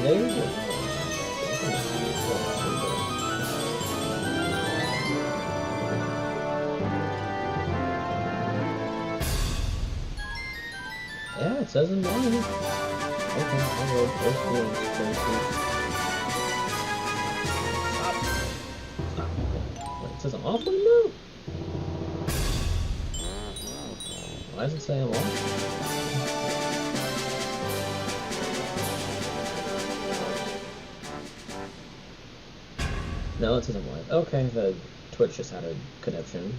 Maybe. Yeah, it says in mine. Okay, I'll go first one. Stop. Wait, it says I'm off one now? Why does it say I'm off? No, it says I'm live. Okay, the Twitch just had a connection.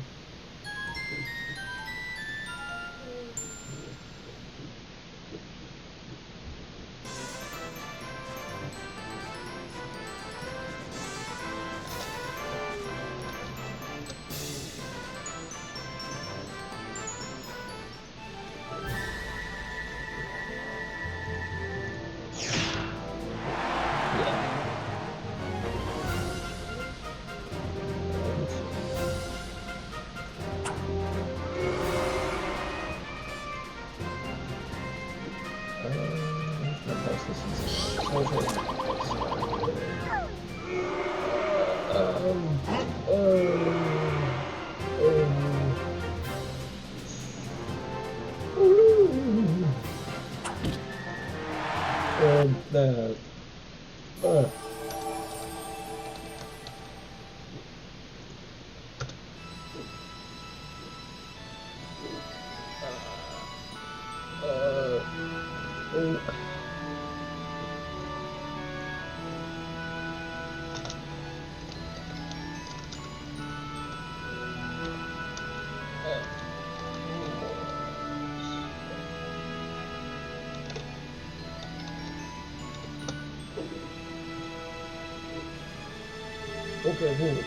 Okay, cool.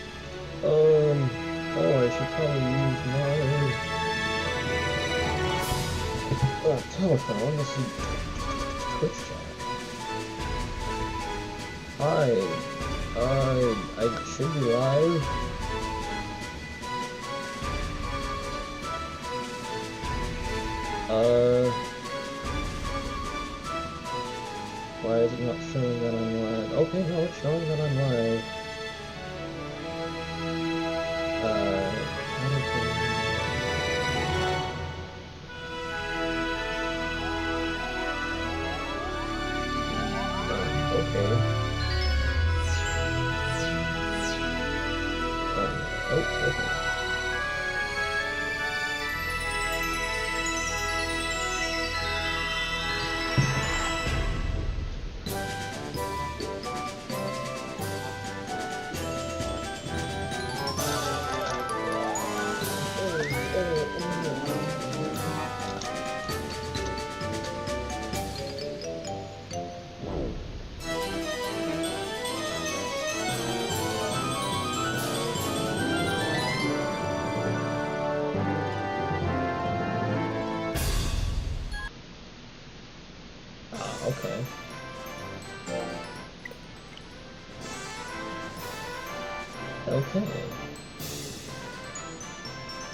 Oh, I should probably use my telephone to see Twitch chat. Hi, I should be live. Why is it not showing that I'm live? Okay, no, it's showing that I'm live. Okay.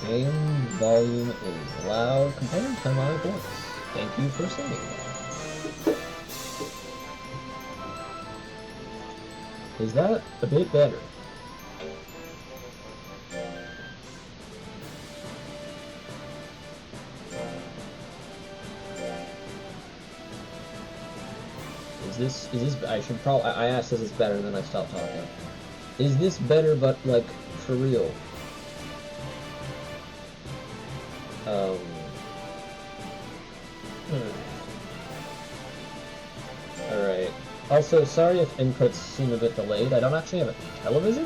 Game volume is loud compared to my voice. Thank you for saying that. Is that a bit better? Is this, I asked this is better and then I stopped talking. Is this better, but, like, for real? Alright. Also, sorry if inputs seem a bit delayed. I don't actually have a television?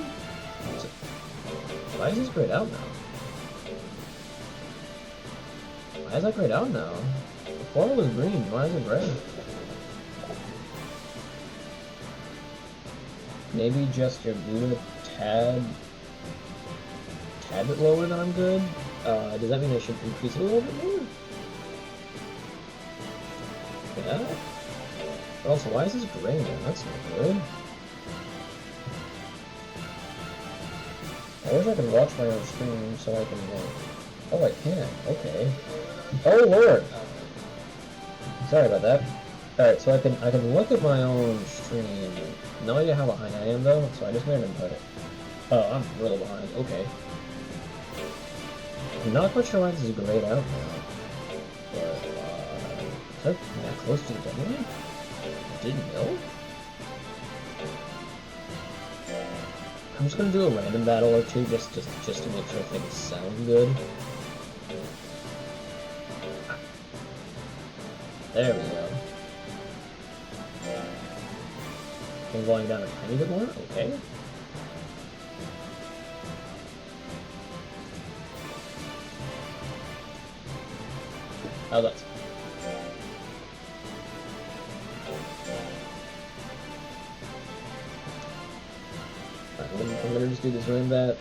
Why is this grayed out now? Why is that grayed out now? Before it was green, why is it gray? Maybe just your blue a tad bit lower than I'm good? Does that mean I should increase it a little bit more? Yeah? But also, why is this gray now? That's not good. I wish I could watch my own stream so I can, oh, I can. Okay. Oh, Lord! Sorry about that. Alright, so I can look at my own stream. No idea how behind I am though, so I just went and put it. Oh, I'm real behind. Okay. I'm not quite sure why this is grayed out now. But, is that close to the deadline? I didn't know? I'm just gonna do a random battle or two just to make sure things sound good. There we go. I'm going down a tiny bit more? Okay. Oh, that's... I'm gonna just do this random bat,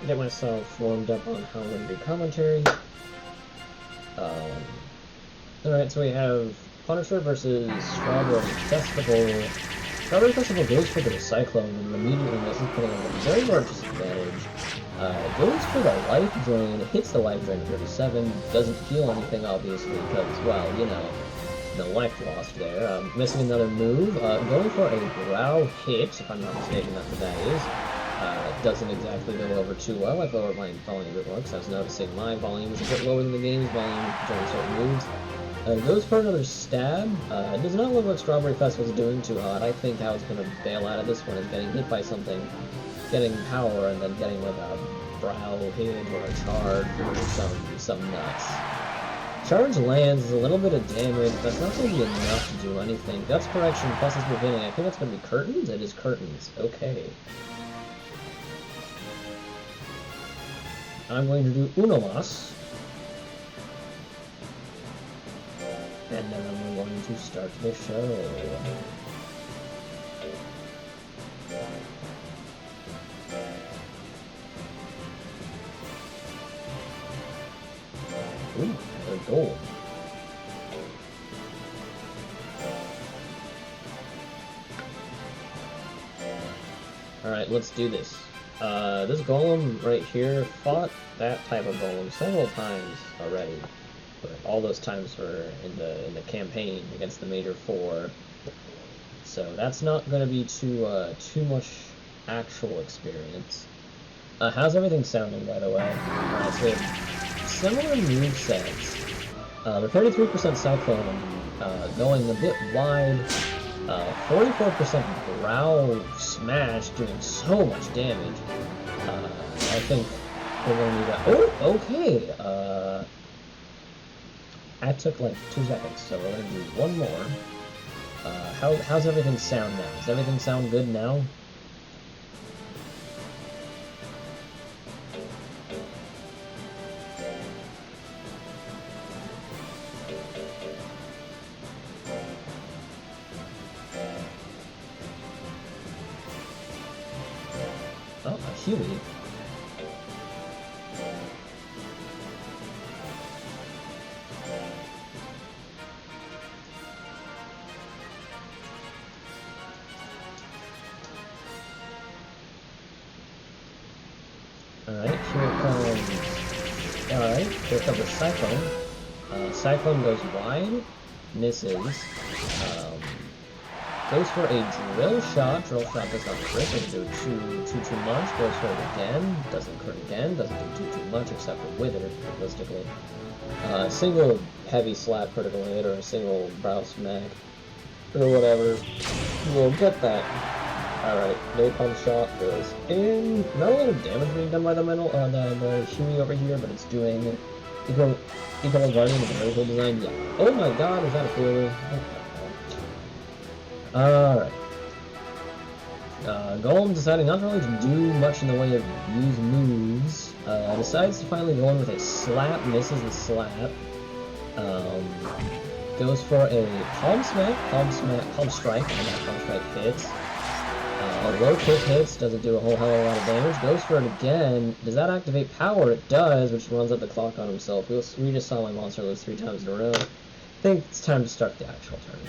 get myself warmed up on how I'm gonna do commentary. Alright, so we have Punisher versus Strawberry Festival. Strawberry Festival goes for the Cyclone and immediately misses, putting him at a very large disadvantage. Goes for the Life Drain, hits the Life Drain at 37, doesn't heal anything obviously because, well, you know, no life lost there. Missing another move, going for a Brow hit, if I'm not mistaken that's what that is. Doesn't exactly go over too well. I've lowered my volume a bit more because I was noticing my volume is a bit lower than the game's volume during certain moves. Goes for another stab. It does not look like Strawberry Festival's doing too hot. I think how it's going to bail out of this one is getting hit by something, getting power, and then getting like a brow hit or a charge or some nuts. Charge lands is a little bit of damage. That's not going to be enough to do anything. Guts Correction plus this beginning. I think that's going to be Curtains? It is Curtains. Okay. I'm going to do Unomas. And then I'm going to start the show. Ooh, another gold. Alright, let's do this. This golem right here fought that type of golem several times already. But all those times were in the campaign against the Major 4. So that's not going to be too much actual experience. How's everything sounding, by the way? Alright, so we have similar movesets. The 33% Cyclone going a bit wide. 44% Brow Smash doing so much damage. I think we're going to need that. Oh, okay. That took like 2 seconds, so we're going to do one more. How's everything sound now? Does everything sound good now? Oh, a Huey. Alright, here comes a Cyclone. Cyclone goes wide, misses. Goes for a Drill Shot. Drill Shot does not crit, doesn't do too much. Goes for it again, doesn't crit again, doesn't do too much except for Wither, realistically. Single heavy slap critical hit or a single brow smack or whatever. We'll get that. Alright, Napalm Shot goes in. Not a lot of damage being done by the Huey over here, but it's doing equal Guardian of the Miracle design. Yeah. Oh my god, is that a failure? Alright. Golem deciding not really to do much in the way of use moves. Decides to finally go in with a slap, misses the slap. Goes for a Palm Strike, and that Palm Strike hits. A low kick hits, doesn't do a whole hell of a lot of damage. Goes for it again. Does that activate power? It does, which runs up the clock on himself. We just saw my monster lose 3 times in a row. I think it's time to start the actual turn.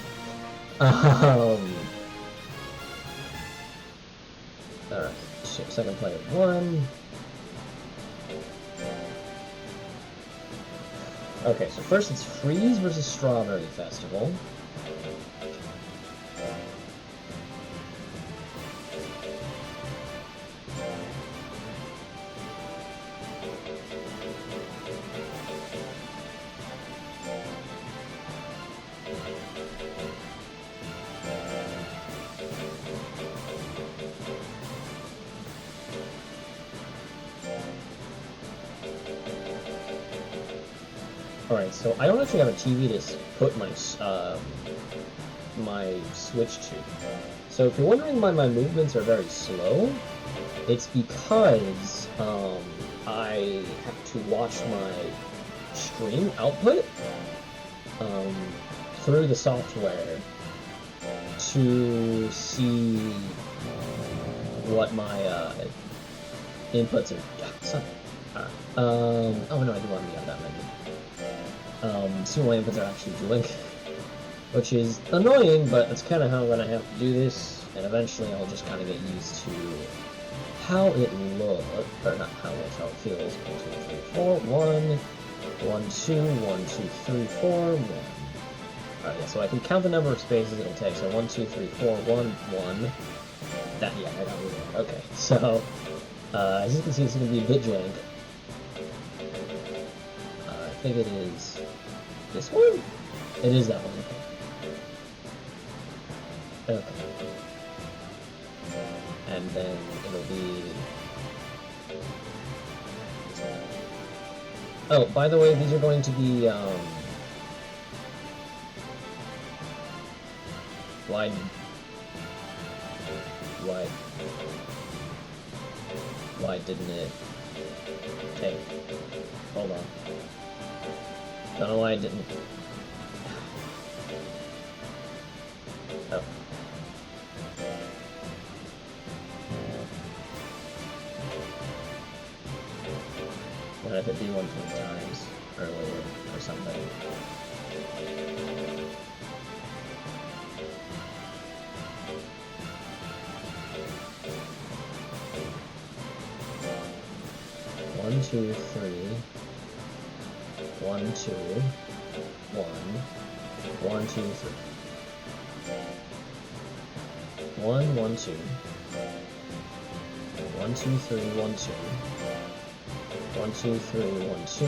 Alright, second player 1. Okay, so first it's Freeze versus Strawberry Festival. Alright, so I don't actually have a TV to put my my Switch to. So if you're wondering why my movements are very slow, it's because I have to watch my stream output through the software to see what my inputs are. Oh no, I do want to be on that menu. See what my inputs are actually doing. Which is annoying, but it's kind of how I'm going to have to do this, and eventually I'll just kind of get used to how it looks, or not how it looks, how it feels. 1, 2, 3, 4, 1, 1, 2, 1, 2, 3, 4, 1. Alright, yeah, so I can count the number of spaces it'll take, so 1, 2, 3, 4, 1, 1. That, yeah, I got it. Okay, so, as you can see, it's going to be a bit jank. I think it is this one? It is that one. Okay. And then it'll be... Oh, by the way, these are going to be, why didn't it take? Hold on. Don't know why it didn't. Oh. What if it be 120 times earlier or something? One, two, three. 1, 2, 1, 1, 2, 3. 1, 1, 2. 1, 2, 3, 1, 2. 1, 2, 3, 1, 2.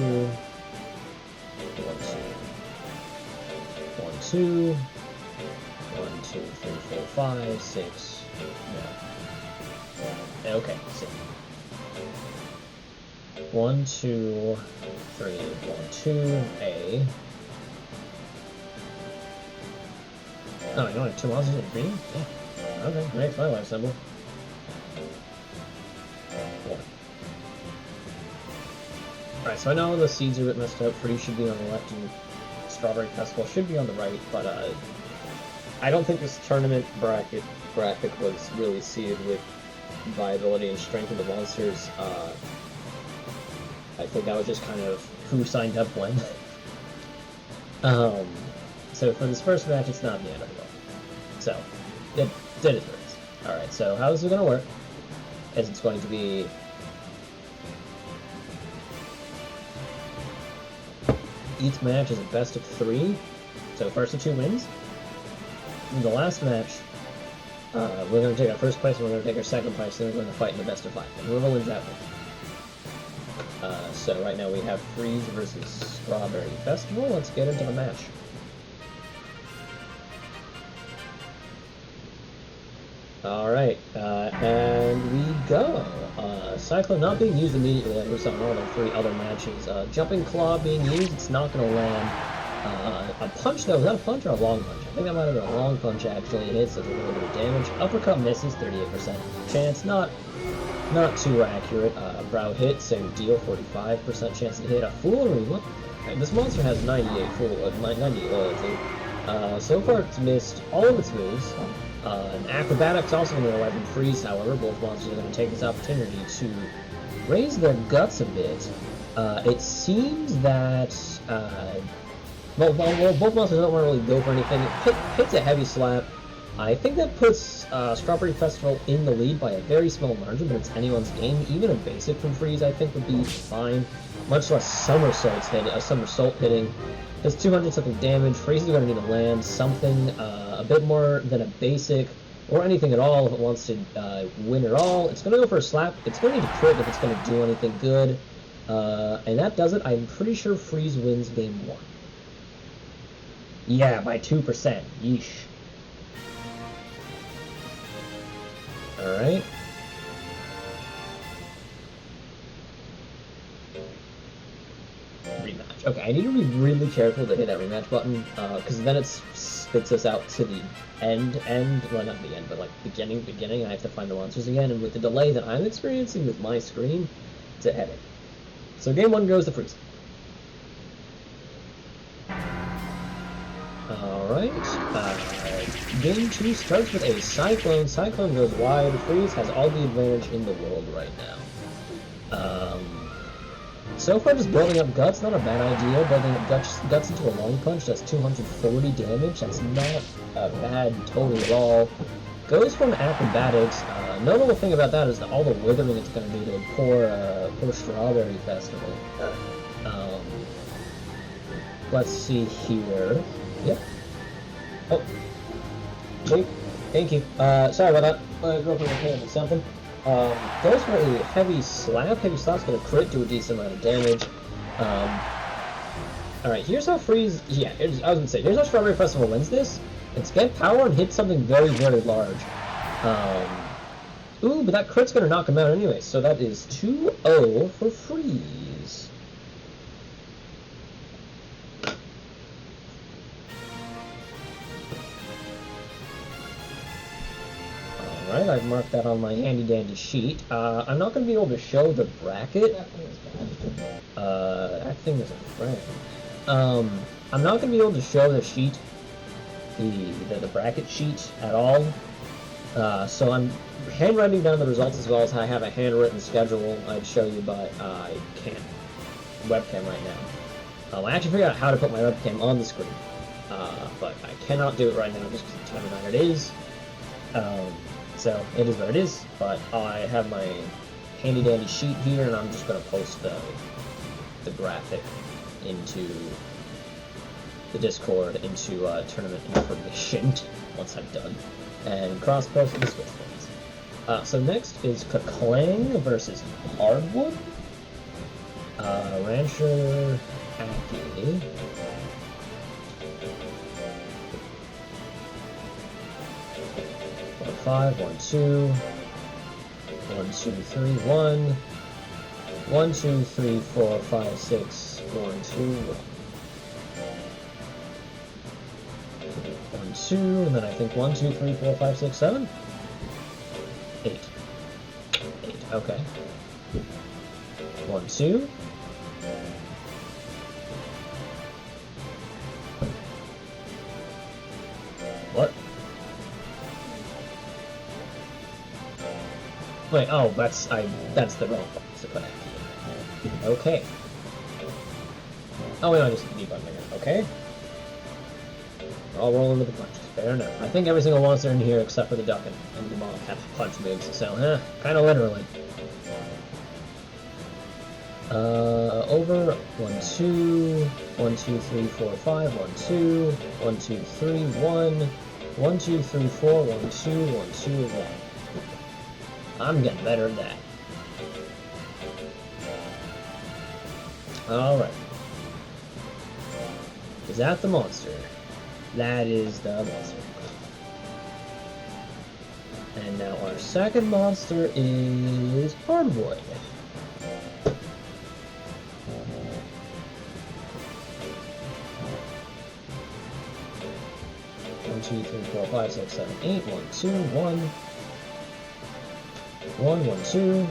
1, 2. 1, 2. 1, 2, 3, 4, 5, 6. No. Okay, 6. 1, 2, 3, 1, 2, A. Oh, you only have 2 monsters in green? Yeah. Okay, makes my life simple. 1. Alright, so I know the seeds are a bit messed up. Freeze should be on the left and Strawberry Festival should be on the right, but I don't think this tournament bracket was really seeded with viability and strength of the monsters. I think that was just kind of who signed up when. So for this first match, it's not the end of the world. So, it is what it is. Alright, so how is it going to work? Is it's going to be... Each match is a best of 3. So first of 2 wins. In the last match, we're going to take our first place, and we're going to take our second place, and then we're going to fight in the best of 5. And whoever wins that wins. So right now we have Freeze versus Strawberry Festival. Let's get into the match. Alright, and we go. Cyclone not being used immediately, like we saw in all the 3 other matches. Jumping Claw being used, it's not going to land. A punch, though, is that a punch or a long punch? I think that might have been a long punch, actually. It hits, does a little bit of damage. Uppercut misses, 38% chance. Not too accurate. Brow hit, same deal, 45% chance to hit. A Foolery, look. This monster has 98 loyalty. So far it's missed all of its moves. And Acrobatics also going to go and Freeze, however. Both monsters are going to take this opportunity to raise their guts a bit. It seems that both monsters don't want to really go for anything. It hits a heavy slap. I think that puts Strawberry Festival in the lead by a very small margin, but it's anyone's game. Even a basic from Freeze, I think, would be fine. Much less somersault hitting. Does 200-something damage. Freeze is going to need to land something a bit more than a basic, or anything at all if it wants to win at all. It's going to go for a slap. It's going to need to crit if it's going to do anything good. And that does it. I'm pretty sure Freeze wins game 1. Yeah, by 2%. Yeesh. Alright. Rematch. rematch. Okay, I need to be really careful to hit that rematch button, because then it spits us out to the end, well, not the end, but like beginning, I have to find the monsters again, and with the delay that I'm experiencing with my screen, it's a headache. So game 1 goes to Freeze. Alright, game 2 starts with a Cyclone. Cyclone goes wide. Freeze has all the advantage in the world right now. So far just building up Guts, not a bad idea. Building up Guts into a Long Punch, that's 240 damage. That's not a bad total at all. Goes from Acrobatics. Notable thing about that is that all the withering it's going to do to a poor Strawberry Festival. Let's see here. Yep. Oh. Wait. Thank you. Sorry about that. Real quick, I with something. Goes for a Heavy Slap. Heavy Slap's gonna crit, do a decent amount of damage. Alright, here's how Freeze... Yeah, I was gonna say, here's how Strawberry Festival wins this. It's get power and hit something very, very large. Ooh, but that crit's gonna knock him out anyway, so that is 2-0 for Freeze. Alright, I've marked that on my handy-dandy sheet. I'm not going to be able to show the bracket. That thing is a friend. I'm not going to be able to show the sheet, the bracket sheet at all. So I'm handwriting down the results as well as I have a handwritten schedule I'd show you, but I can't webcam right now. I actually figured out how to put my webcam on the screen, but I cannot do it right now just because of the time of night it is. So it is what it is, but I have my handy-dandy sheet here, and I'm just going to post the graphic into the Discord, into tournament information once I'm done, and cross-post the Switch points. So next is Kaklang versus Hardwood. Rancher Aki. 5, 1, 2, 1, 2, 3, 1, 1, 2, 3, 4, 5, 6, 1, 2, 1, 2, and then I think 1, 2, 3, 4, 5, 6, 7, 8, 8, okay, 1, 2, what? Wait, oh, that's the wrong box to put out here. Okay. Oh, wait, no, just debug again. Okay. We're all rolling with the punches. Fair enough. I think every single monster in here except for the duck and the mob have punch moves, so, kind of literally. Over 1, 2, 1, 2, 3, 4, 5, 1, 2, 1, 2, 3, 1, 1, 2, 3, 4, 1, 2, 1, 2, 1. I'm getting better at that. Alright. Is that the monster? That is the monster. And now our second monster is Hardwood. 1, 2, 3, 4, 5, 6, 7, 8. 1, 2, 1. 1, 1, 2.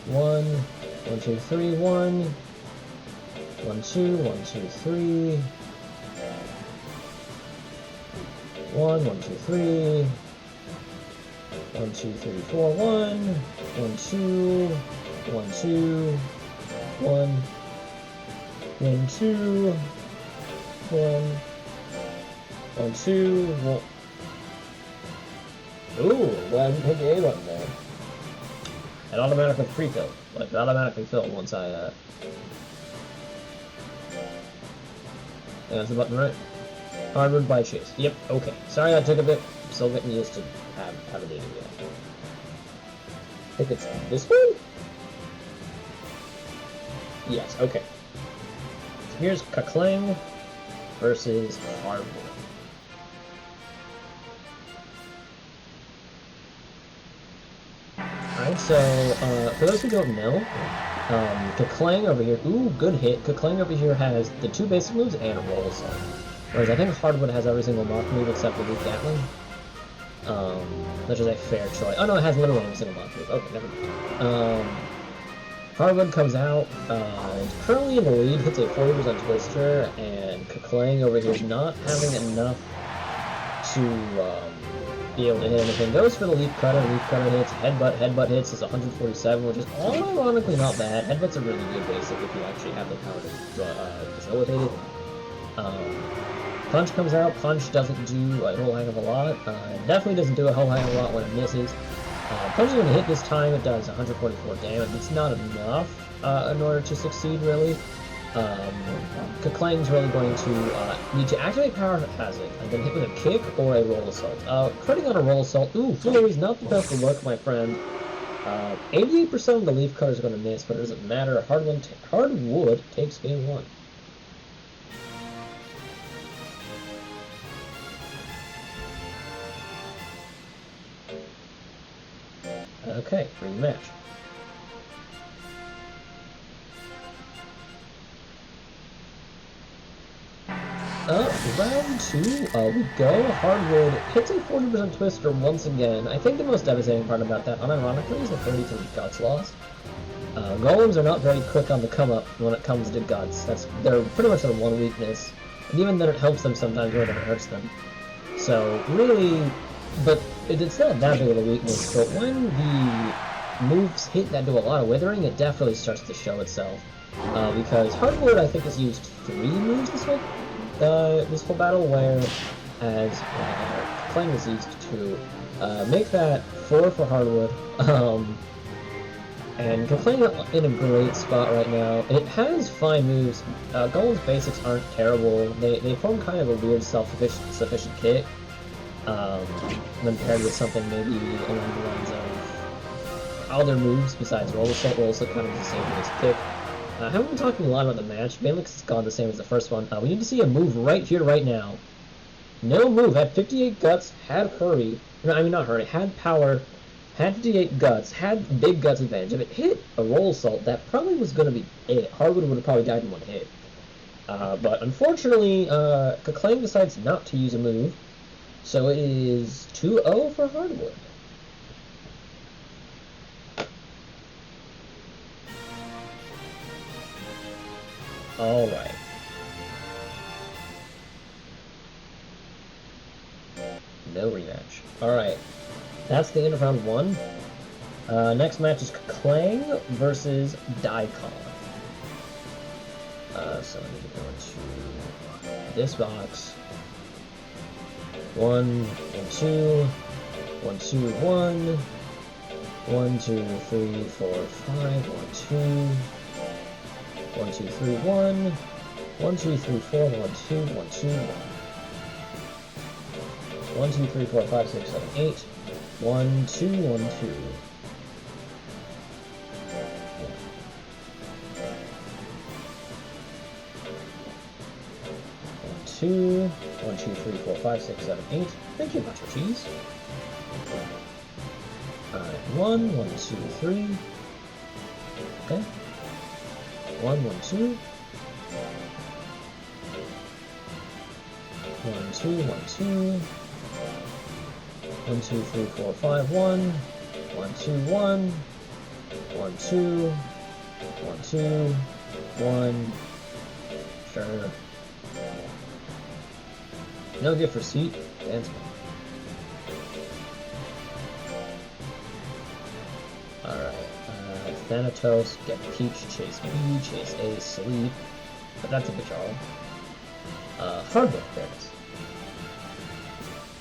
1, 1, 2, 3, 1. 1, 2, 1, 2, 3. 1, 1, 2, 3. 1, 2, 3, 4, 1. 1, 2. 1, 2. 1. 1, 2. 1. 1, 2, 1. Ooh, glad I hit the A button there. It automatically pre-filled. Like, it automatically filled once I, Yeah, that's the button, right? Hardwood by Chase. Yep, okay. Sorry that took a bit. I'm still getting used to how to do it yet. I think it's this one? Yes, okay. So here's Kaklang versus Hardwood. Alright, so for those who don't know, Kaklang over here, ooh, good hit. Kaklang over here has the 2 basic moves and a roll assault. Whereas I think Hardwood has every single mark move except for Luke Gatling. Which is a fair choice. Oh no, it has literally every single mark move. Okay, never mind. Hardwood comes out, currently in the lead, hits a 40% Twister, and Kaklang over here is not having enough to be able to hit anything. Goes for the Leaf Cutter hits, Headbutt hits is 147, which is ironically not bad. Headbutt's a really good basic if you actually have the power to facilitate it. Punch comes out, Punch doesn't do a whole heck of a lot, definitely doesn't do a whole heck of a lot when it misses. Punch is going to hit this time, it does 144 damage, it's not enough in order to succeed really. Kaklang's really going to need to activate Power Hazard and then hit with a kick or a roll assault. Critting on a roll assault, ooh, Flurry's not the best of luck, my friend. 88% of the Leaf Cutter is going to miss, but it doesn't matter. Hardwood takes game 1. Okay, rematch. Round 2, we go. Hardwood hits a 40% Twister once again. I think the most devastating part about that, unironically, is the 33 Guts loss. Golems are not very quick on the come-up when it comes to Guts. They're pretty much their one weakness, and even then it helps them sometimes more than it hurts them. So, really, but it's not that big of a weakness, but when the moves hit that do a lot of withering, it definitely starts to show itself. Because Hardwood, I think, has used 3 moves this whole battle, whereas Kaklang has used 2. Make that 4 for Hardwood. And Kaklang in a great spot right now. It has fine moves. Golem's basics aren't terrible. They form kind of a weird self-sufficient kit. When paired with something maybe along the lines of other moves besides Roll Assault. Roll Assault kind of the same as kick. I haven't been talking a lot about the match. Banlix has gone the same as the first one. We need to see a move right here, right now. No move. Had 58 Guts, had Hurry. No, I mean not Hurry. Had Power, had 58 Guts, had big Guts advantage. If it hit a Roll Assault, that probably was going to be it. Hardwood would have probably died in one hit. But unfortunately, Kaklang decides not to use a move. So it is 2-0 for Hardwood. Alright. No rematch. Alright. That's the end of round 1. Next match is Kaklang versus Daikon. So I need to go into this box. 1 and 2. 1, 2, 1. 1, 2, 3, 4, 5. 1, 2. 1, 2, 3, 1. 1, 2, 3, 4, 1, 2, 1, 2, 1. 1, 2, 3, 4, 5, 6, 7, 8. 1, 2, 1, 2. 2, 1, 2, 3, 4, 5, 6, 7, 8. Thank you, nacho cheese. Alright, 1, 1, 2, 3. Okay. 1, 1, 2. 1, 2, 1, 2. 1, 2, 3, 4, 5, 1. 1, 2, 1. 1, 2. 1, 2. 1. Sure. No gift receipt. Dance man. Alright. Thanatos, get Peach, Chase B, Chase A, Sleep. But that's a bitch all. Hardwood, there it is.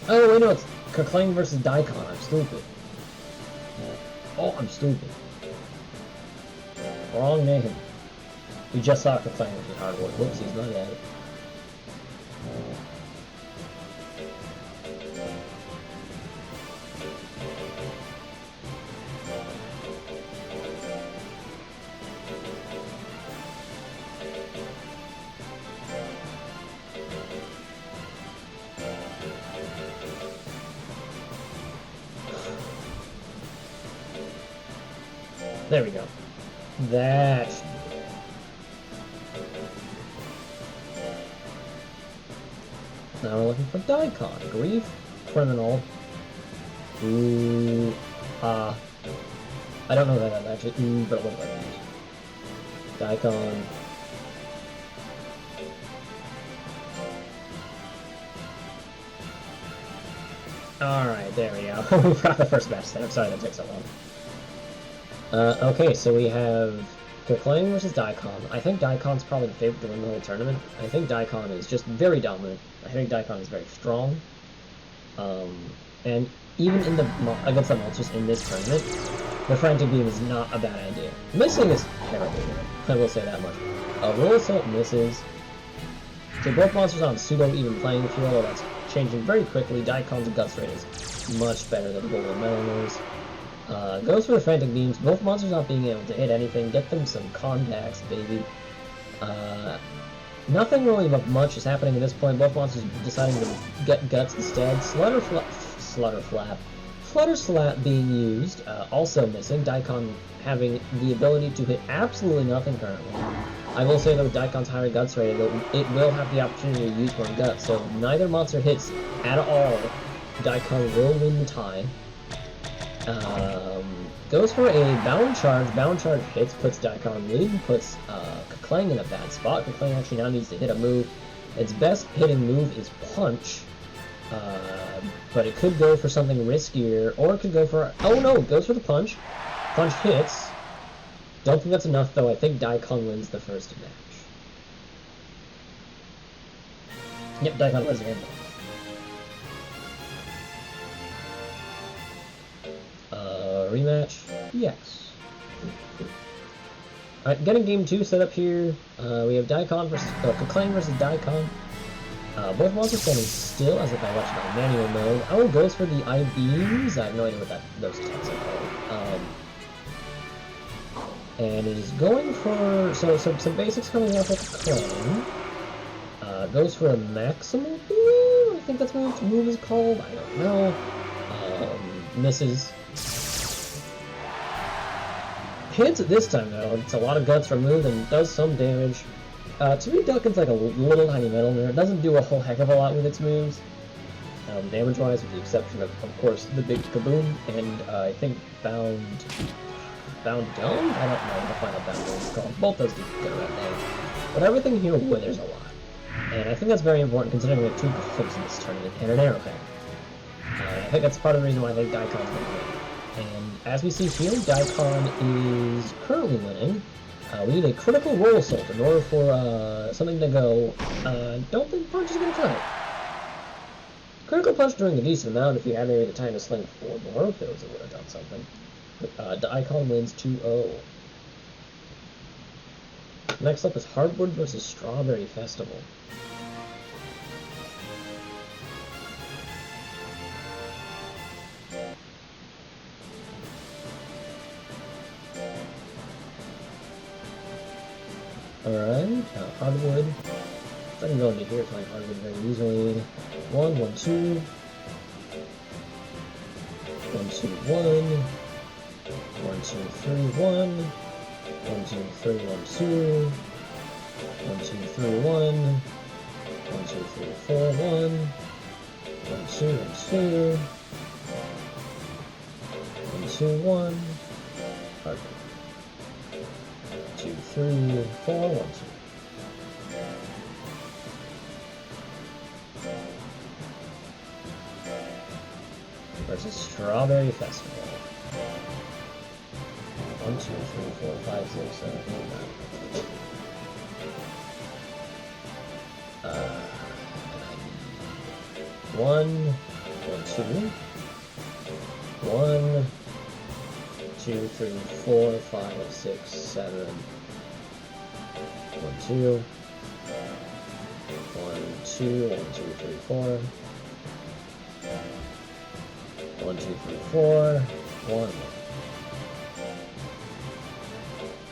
Oh, wait, no, it's Kaklang versus Daikon. I'm stupid. Oh, I'm stupid. Wrong name. We just saw Kaklang versus Hardwood. Whoopsies, not at it. There we go. That's... Now we're looking for Daikon. Grief, Criminal. Ooh, I don't know that actually. Ooh, but it looks like these. Daikon. Alright, there we go. We got the first match then. I'm sorry that took so long. Okay, so we have Koshien versus Daikon. I think Daikon's probably the favorite to win the whole tournament. I think Daikon is just very dominant. I think Daikon is very strong. And even in against the monsters in this tournament, the Frantic Beam is not a bad idea. Missing is terrible, I will say that much. Roll Assault misses. So both monsters on pseudo-even playing field, although that's changing very quickly. Daikon's Guts rate is much better than Golden Metalner's. Goes for the Frantic Beams. Both monsters not being able to hit anything. Get them some contacts, baby. Nothing really much is happening at this point. Both monsters deciding to get Guts instead. Flutter Slap being used, also missing. Daikon having the ability to hit absolutely nothing currently. I will say though, with Daikon's higher Guts rate, it will have the opportunity to use more Guts, so neither monster hits at all. Daikon will win the tie. Goes for a Bound Charge. Bound Charge hits, puts Daikon in lead, puts Koshien in a bad spot. Koshien actually now needs to hit a move. Its best hitting move is Punch, but it could go for something riskier, or it could go for... Oh no, it goes for the Punch. Punch hits. Don't think that's enough though. I think Daikon wins the first match. Yep, Daikon wins the game. Rematch? Yes. Alright, getting game 2 set up here. We have Daikon versus Koshien versus Daikon. Both monsters standing still as if I watched it on manual mode. Oh, goes for the I-beams. I have no idea what those attacks are called. And is going for some basics coming off of Koshien. Goes for a maximal beam. I think that's what the move is called. I don't know. Misses. Hits it this time though. It's a lot of Guts removed and does some damage. To me, Dakon's like a little tiny metal nerd. It doesn't do a whole heck of a lot with its moves, damage-wise, with the exception of course, the big Kaboom and I think Bound Dome? I don't know what the final Bound Dome is called. Both those do get around there. But everything here withers a lot. And I think that's very important considering we have 2 golems in this tournament and an Arrowhead. I think that's part of the reason why I think Daikon's going to win. And as we see here, Daikon is currently winning. We need a critical roll assault in order for something to go. Don't think Punch is going to cut it. Critical Punch doing a decent amount if you had maybe the time to sling 4 more of those, it would have done something. But Daikon wins 2-0. Next up is Hardwood versus Strawberry Festival. Alright, Hardwood. I can go into here playing Hardwood very easily. 1, 1, 2. 1, 2, 1. 1, 2, 3, 1. 1, 2, 3, 1, 2. 1, 2, 3, 1. 1, 2, 3, 4, 1. 1, 2, 1, 2. 1, 2, 1. Hardwood. 2, 3, 4, 1, 2. Versus Strawberry Festival. 1, 2, 3, 4, 5, 6, 7, 8, 9. 1, 1, 2. 1, 2, 3, 4, 5, 6, 7. 1, 2. 1, 2, 1, 2, 3, 4. 1, 2, 3, 4. 1.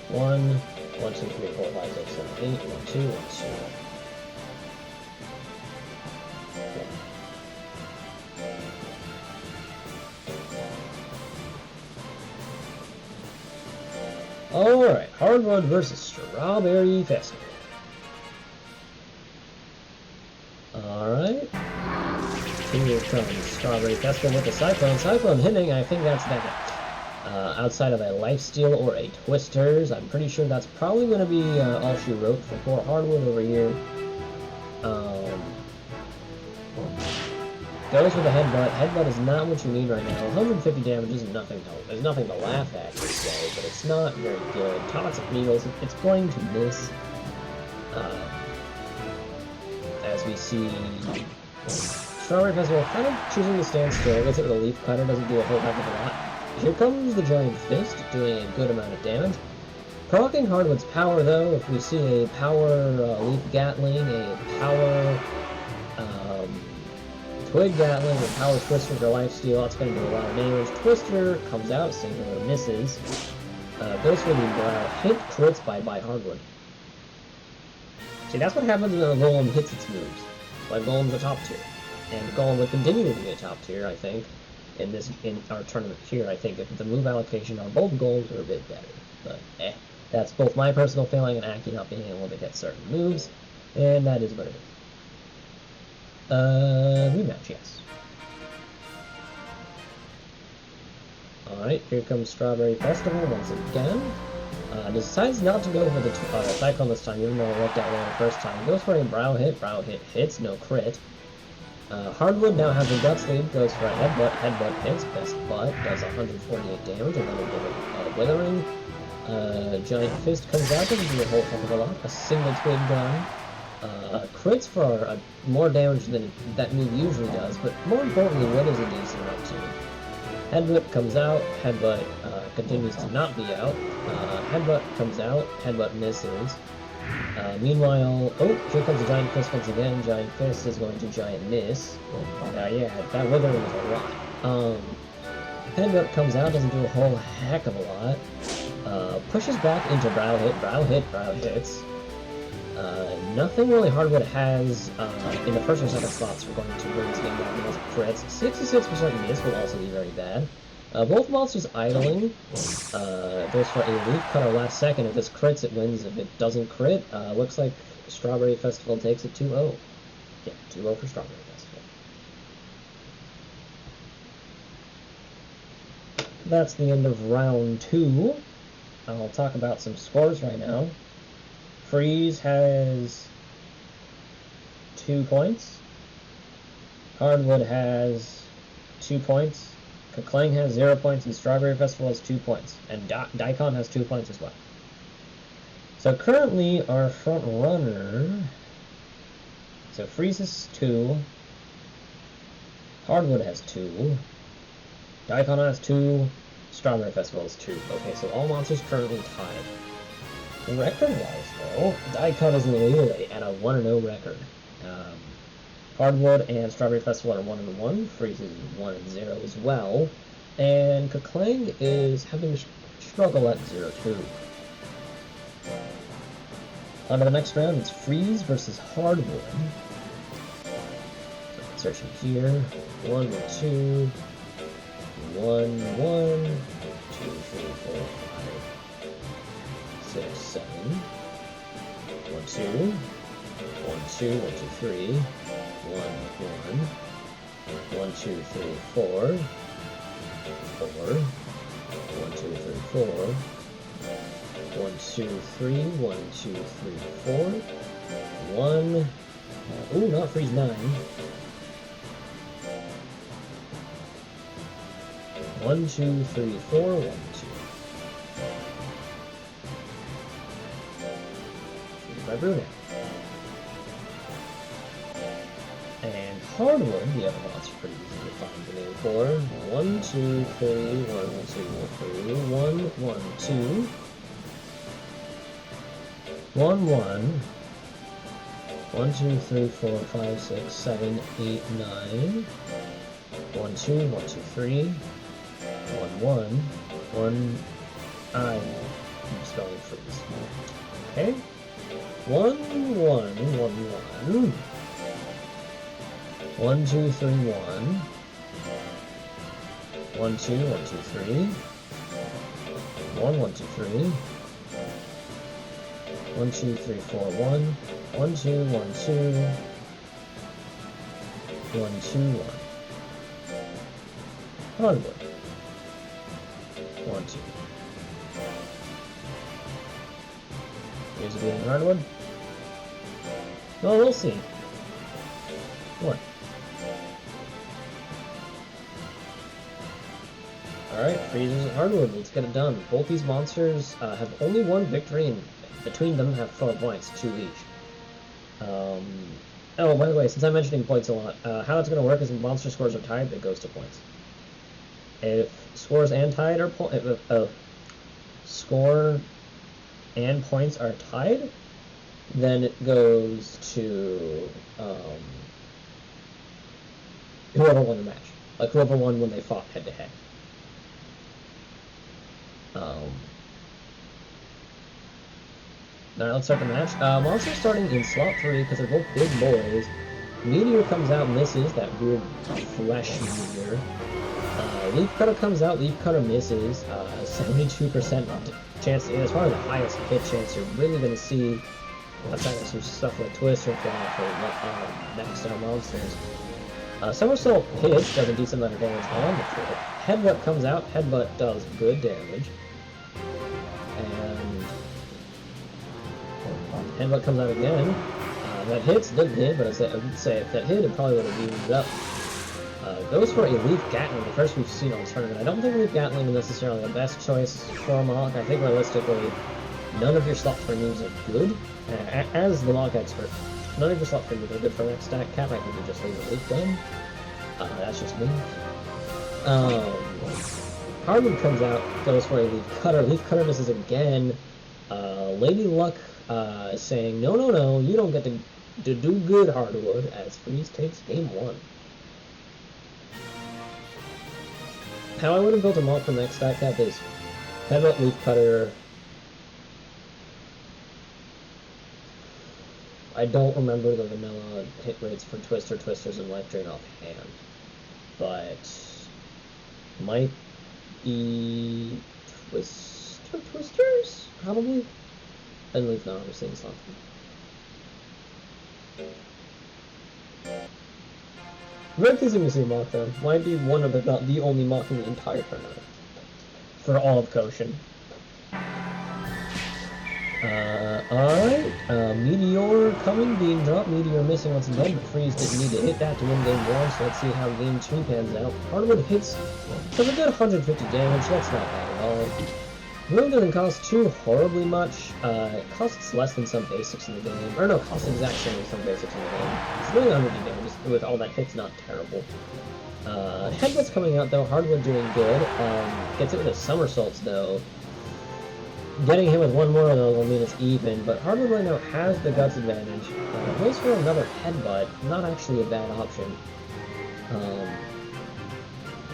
1, 1, 2, 3, 4, 5, 6, 7, 8. 1, 2, 1, 2. Alright, Hardwood versus Strawberry Festival. Alright. Here comes Strawberry Festival with the Cyclone. Cyclone hitting, I think that's that. Outside of a Lifesteal or a Twisters, I'm pretty sure that's probably going to be all she wrote for poor Hardwood over here. Goes with a Headbutt. Headbutt is not what you need right now. 150 damage is nothing to, there's nothing to laugh at, per se, but it's not very good. Toxic Needles, it's going to miss. As we see Strawberry Festival kind of choosing to stand still. Gets it with a Leaf Cutter, doesn't do a whole heck of a lot. Here comes the Giant Fist, doing a good amount of damage. Proccing Hardwood's power, though, if we see a power Leaf Gatling, a power Twig Gatling, a power Twister or Lifesteal, that's going to do a lot of damage. Twister comes out, singular misses. Goes for the Brow Hit, crits by Hardwood. See, that's what happens when a Golem hits its moves. Like Golem's a top tier. And Golem would continue to be a top tier, I think, in our tournament here. I think if the move allocation on both Golems are a bit better. But that's both my personal failing and Aki not being able to get certain moves, and that is what it is. Rematch, yes. Alright, here comes Strawberry Festival once again. Decides not to go for the Cyclone this time, even though it worked out well the first time. Goes for a Brow Hit hits, no crit. Hardwood now has a Guts Lead, goes for a Headbutt hits, Best Butt, does 148 damage, and then a bit of Withering. Giant Fist comes out, doesn't do a whole heck of a lot. A single Twig Gun. Crits for more damage than that move usually does, but more importantly, what is a decent up to? Headbutt comes out, Headbutt continues to not be out. Headbutt comes out, Headbutt misses. Meanwhile, oh, here comes the Giant Fist once again. Giant Fist is going to Giant Miss. Yeah, that Withering was a lot. Headbutt comes out, doesn't do a whole heck of a lot. Pushes back into Brow hits. Nothing really Hardwood has in the first or second slots for going to bring this game down. Most crits. 66% miss will also be very bad. Both monsters idling. Goes for a Leaf Cutter last second. If this crits, it wins. If it doesn't crit, looks like Strawberry Festival takes it 2-0. Yeah, 2-0 for Strawberry Festival. That's the end of round 2. I'll talk about some scores right now. Freeze has 2 points. Hardwood has 2 points. Kaklang has 0 points, and Strawberry Festival has 2 points. And Daikon has 2 points as well. So currently, our front runner... So Freeze has 2. Hardwood has 2. Daikon has 2. Strawberry Festival has 2. Okay, so all monsters currently tied. Record-wise, though, Daikon is in the lead at a 1-0 record. Hardwood and Strawberry Festival are 1-1. Freeze is 1-0 as well. And Kaklang is having a struggle at 0-2. On to the next round, it's Freeze versus Hardwood. Searching here. 1, 2. 1, 1. 2, 3, 4, 5. 6, 7, 1, 2, 1, 2, 1, 2, 3, 1, 1, 1, 2, 3, 4, 4, 1, 2, 3, 4, 1, 2, 3, 1, 2, 3, 4, 1, ooh, not Freeze 9, 1, 2, 3, 4, 1, 2. By Bruno. And Hardwood, the other monster, pretty easy to find the name for. 1, 2, 3, 1, 2, 3, 1, 1, 2. 1, 1. 1, 2, 3, 4, 5, 6, 7, 8, 9. 1, 2, 1, 2, 3. 1, 1. 1. I'm spelling Freeze. Okay. 1, 1, 1, 1. 1, 2, 3, 1. 1, 2, 1, 2, 3. 1, 1, 2, 3. 1, 2, 3, 4, 1. 1, 2, 1, 2. 1, 2, 1. Hardwood. 1, 2. Here's a beating hardwood. Well, we'll see. 1. Alright, freezes and hardwood. Let's get it done. Both these monsters have only one victory, and between them have 4 points, 2 each. Oh, by the way, since I'm mentioning points a lot, how it's going to work is if monster scores are tied, it goes to points. If scores and tied are score and points are tied, then it goes to whoever won the match, like whoever won when they fought head to head. Alright, let's start the match. Monsters starting in slot 3 because they're both big boys. Meteor comes out, misses, that weird flesh meteor. Leaf Cutter comes out, Leaf Cutter misses. 72% chance, it's probably the highest hit chance you're really going to see outside of some stuff like Twist or Fly for next down monsters. Somersault hits, does a decent amount of damage on the crit. Headbutt comes out, Headbutt does good damage. And Headbutt comes out again. That hits, didn't hit, but I would say if that hit, it probably would have evened up. Goes for a Leaf Gatling, the first we've seen on tournament. I don't think Leaf Gatling is necessarily the best choice for Mach. I think realistically, none of your slot 3 moves are good. As the Mach expert, none of your slot 3 moves are good for next stack cap. I think you just leave a Leaf Gun. That's just me. Hardwood comes out, goes for a Leaf Cutter. Leaf Cutter misses again. Lady Luck saying, no, you don't get to do good, Hardwood, as Freeze takes game 1. How I would have built a Mach for next stack cap is Headbutt, Leaf Cutter. I don't remember the vanilla hit rates for Twisters, and Life Drain offhand, but might be Twisters, probably, and Leaf not obviously in slot 3. Very pleasing to see Mach though. Might be one of, if not the only Mach in the entire tournament. For all of Koshien. Alright. Meteor coming, being dropped. Meteor missing once again, but Freeze didn't need to hit that to win game 1, so let's see how game 2 pans out. Hardwood hits for a good 150 damage, that's not bad at all. Really doesn't cost too horribly much. It costs less than some basics in the game. Or no, costs the exact same as some basics in the game. It's really 150 damage with all that hits, not terrible. Headbutt's coming out though, Hardwood doing good. Gets it with his somersaults though. Getting him with one more of those will mean it's even, but Hardwood right now has the guts advantage. Goes for another headbutt, not actually a bad option.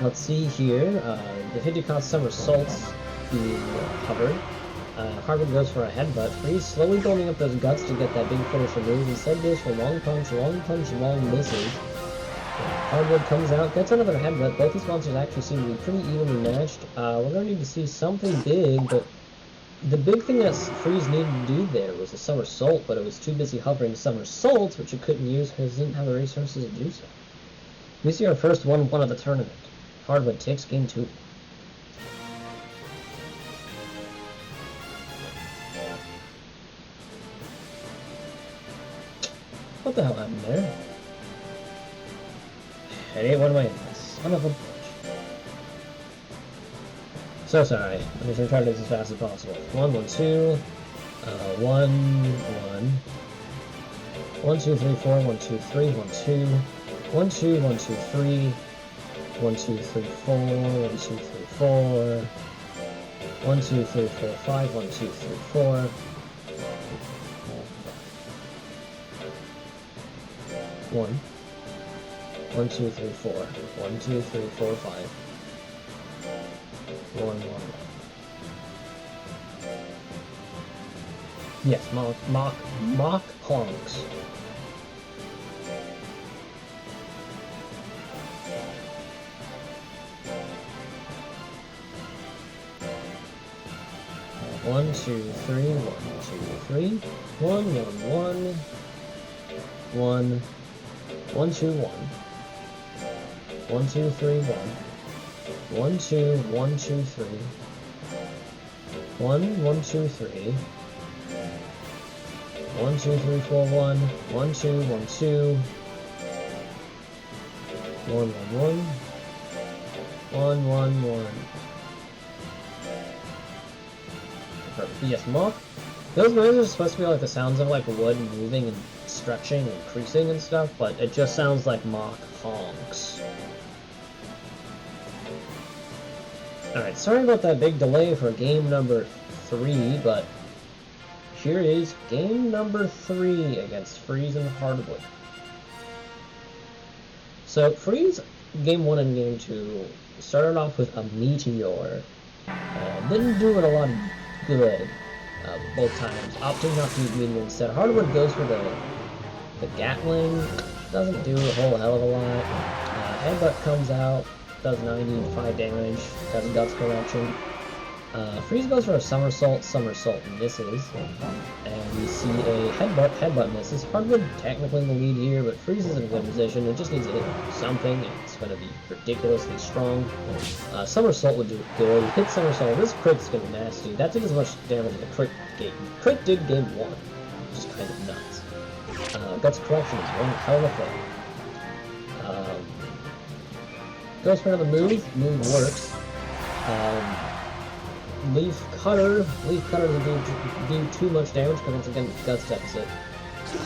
Let's see here. The hit cost somersaults being covered. Hardwood goes for a headbutt. Freeze slowly building up those guts to get that big finisher move. Instead goes for long punch, long misses. Hardwood comes out, gets another headbutt. Both these monsters actually seem to be pretty evenly matched. We're going to need to see something big, but the big thing that Freeze needed to do there was a somersault, but it was too busy hovering somersaults, which it couldn't use because it didn't have the resources to do so. We see our first 1-1 of the tournament. Hardwood takes game 2. What the hell happened there? It ain't one way. Son of a bitch. So sorry. I'm just gonna try to do this as fast as possible. 1, 1, 2. 1, 1. 1, 2, 3, 4. 1, 2, 3. 1, 2. 1, 2, 1, 2, 3. 1, 2, 3, 4. 1, 2, 3, 4. 1, 2, 3, 4, 5. 1, 2, 3, 4. 1. 1, 2, 3, 4. 1, 2, 3, 4, 5. 1, 1. Yes, mock honks. 1, 2, 3, 1, 2, 3, 1, 1, 1, 1, 1, 2, 1, 1, 2, 3, 1, 1, 2, 1, 2, 3, 1, 1, 2, 3, 1, 2, 3, 4, 1, 1, 2, 1, 2, 1, 1, 1, 1, 1, 1. Yes, Mach. Those noises are supposed to be like the sounds of like wood moving and stretching and creasing and stuff, but it just sounds like Mach honks. Alright, sorry about that big delay for game number 3, but here is game number 3 against Freeze and Hardwood. So Freeze, game 1 and game 2, started off with a Meteor. Didn't do it a lot of good both times, opting not to use Meteor instead. Hardwood goes for the Gatling, doesn't do a whole hell of a lot. Headbutt comes out, does 95 damage, does Guts Corruption. Freeze goes for a Somersault misses, and we see a Headbutt misses. Hardwood technically in the lead here, but Freeze is in a good position. It just needs to hit something, and it's going to be ridiculously strong. Somersault would do good. Hit Somersault. This crit's going to be nasty. That did as much damage as the crit game. Crit did game 1, which is kind of nuts. Guts Corruption is one hell of a thing. Goes for another move. Move works. Leaf Cutter doesn't do too much damage, but once again, Guts deficit.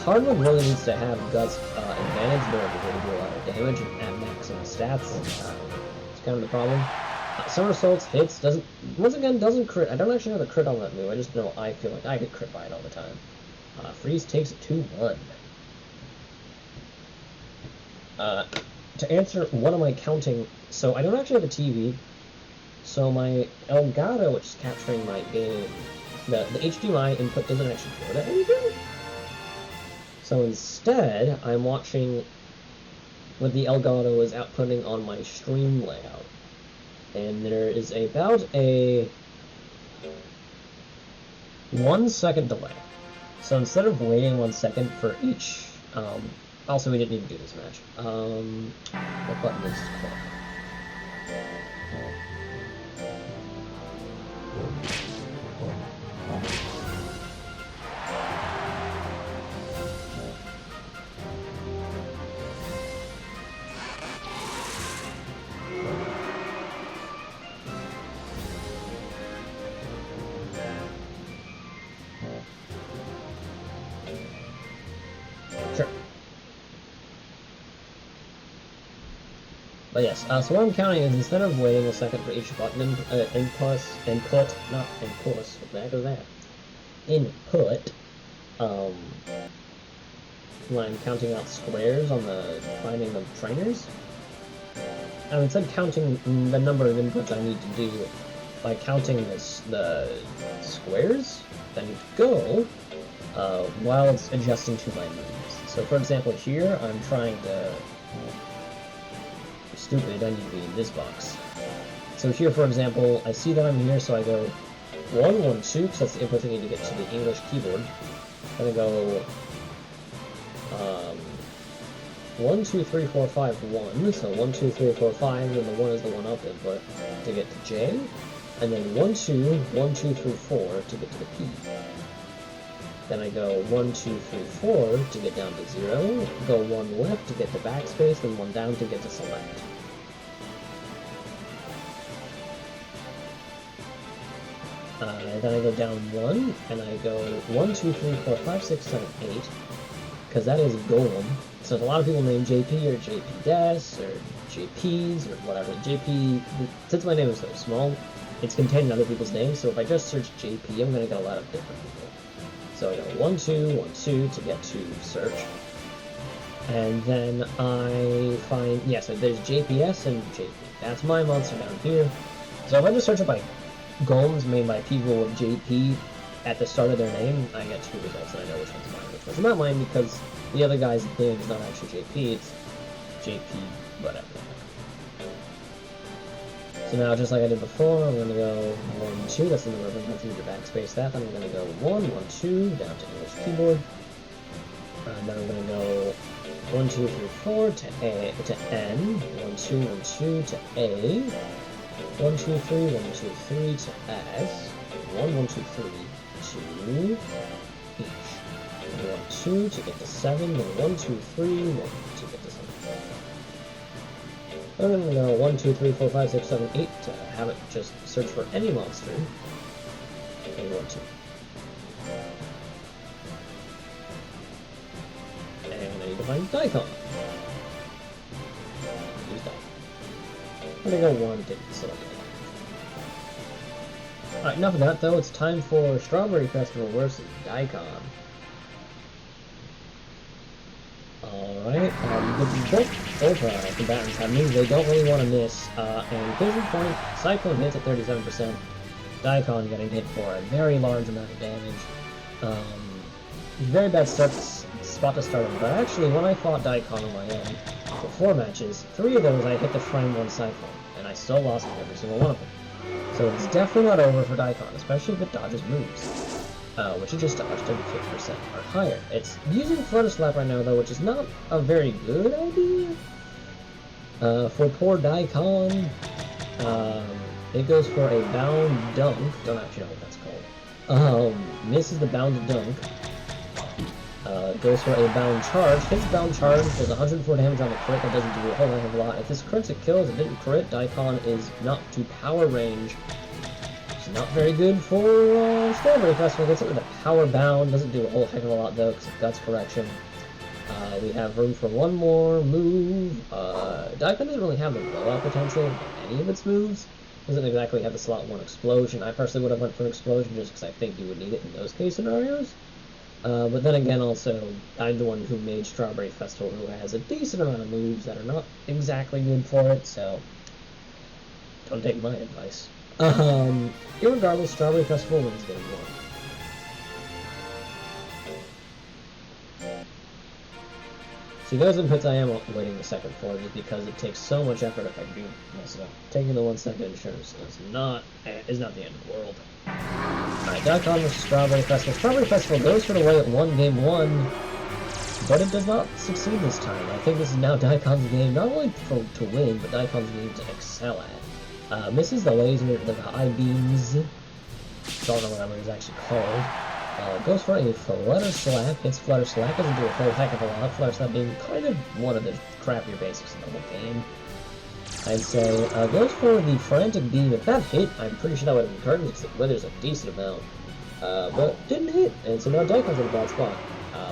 Hardwood really needs to have Guts advantage in order to really do a lot of damage and at maximum stats. It's kind of the problem. Somersaults hits, doesn't crit. I don't actually know the crit on that move, I just know I feel like I get crit by it all the time. Freeze takes it 2-1. To answer what am I counting, so I don't actually have a TV. So my Elgato, which is capturing my game, the HDMI input doesn't actually go to anything. So instead, I'm watching what the Elgato is outputting on my stream layout. And there is about a 1 second delay. So instead of waiting 1 second for each, also we didn't even do this match. What button is this? Sure. But yes, so what I'm counting is instead of waiting a second for each button input, not input, what the heck is that? Input, when I'm counting out squares on finding the trainers, and instead of counting the number of inputs I need to do by counting the squares that need to go, while it's adjusting to my moves. So for example here, I'm trying to... Stupid, I need to be in this box. So here for example, I see that I'm here, so I go 1, 1, 2, because that's the input I need to get to the English keyboard. Then I go 1, 2, 3, 4, 5, 1. So 1, 2, 3, 4, 5, and the 1 is the 1 up input to get to J. And then 1, 2, 1, 2, 3, 4 to get to the P. Then I go 1, 2, 3, 4 to get down to 0. Go 1 left to get to backspace, and 1 down to get to select. Then I go down 1, and I go 1, 2, 3, 4, 5, 6, 7, 8, because that is Golem. So a lot of people name JP or JP Des or JPs or whatever. JP, since my name is so small, it's contained in other people's names, so if I just search JP, I'm going to get a lot of different people. So I go 1, 2, 1, 2 to get to search. And then I find, yeah, so there's JPS and JP. That's my monster down here. So if I just search it by golems made by people with JP at the start of their name, I get 2 results, and I know which one's mine, which one's not mine, because the other guy's name is not actually JP, it's JP whatever. So now, just like I did before, I'm going to go 1, 2, that's the number of inputs, you need to backspace that, then I'm going to go 1, 1, 2, down to English keyboard, and then I'm going to go 1, 2, 3, 4 to A, to N, 1, 2, 1, 2 to A, 1, 2, 3, 1, 2, 3 to S, 1, 1, 2, 3 to H, 1, 2 to get to 7, then 1, 2, 3, 1 to get to 7. I'm going to go 1, 2, 3, 4, 5, 6, 7, 8 to have it just search for any monster. And 1, 2. And I need to find Daikon. Use that. I'm going to go 1, didn't select it. Alright, enough of that though, it's time for Strawberry Festival versus Daikon. Alright, both combatants have moves they don't really want to miss, and Vision Point, Cyclone hits at 37%, Daikon getting hit for a very large amount of damage. Very bad spot to start on, but actually when I fought Daikon on my own for 4 matches, 3 of those I hit the frame 1 Cyclone, and I still lost every single one of them. So it's definitely not over for Daikon, especially if it dodges moves. Which it just dodged at 50% or higher. It's using Flutter Slap right now, though, which is not a very good idea. For poor Daikon, it goes for a Bound Dunk. Don't actually know what that's called. Misses the Bound Dunk. Goes for a Bound Charge. Hits Bound Charge, does 104 damage on the crit. That doesn't do a whole heck of a lot. If this crits, it kills. It didn't crit. Daikon is not to power range. Not very good for Strawberry Festival. Gets it with a power bound. Doesn't do a whole heck of a lot though, because of Guts Correction. We have room for one more move. Daikon doesn't really have the blowout potential in any of its moves. Doesn't exactly have the slot 1 explosion. I personally would have went for an explosion just because I think you would need it in those case scenarios. But then again, also, I'm the one who made Strawberry Festival, who has a decent amount of moves that are not exactly good for it, so don't take my advice. Irregardless, Strawberry Festival wins game 1. See, those inputs I am waiting a second for just because it takes so much effort if I do mess it up. Taking the 1 second insurance is not the end of the world. Alright, Daikon versus Strawberry Festival. Strawberry Festival goes for the way it won game 1, but it does not succeed this time. I think this is now Daikon's game, not only to win, but Daikon's game to excel at. Misses the laser, the high beams, don't know what that move is actually called. Goes for a Flutter Slap, hits Flutter Slap, doesn't do a whole heck of a lot, Flutter Slap being kind of one of the crappier basics in the whole game. I'd say, goes for the Frantic Beam. If that hit, I'm pretty sure that would have been curtains, because it withers a decent amount. But didn't hit, and so now Daikon's in a bad spot.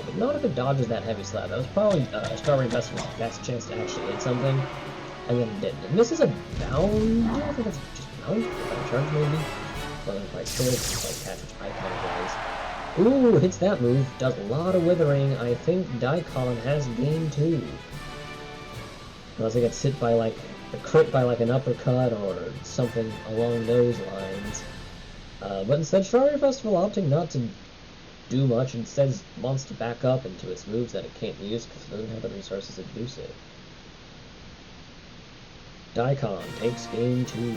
But not if it dodges that heavy slap. That was probably Strawberry Festival's best chance to actually hit something. And then it didn't. And this is a bound. I think it's just bound. Charge maybe. Wasn't quite sure. It's like catch which icon wise. Ooh, hits that move. Does a lot of withering. I think Daikon has game 2. Unless it gets hit by like a crit by like an uppercut or something along those lines. But instead, Strawberry Festival opting not to do much. Instead, wants to back up into its moves that it can't use because it doesn't have the resources to do so. Daikon takes game 2.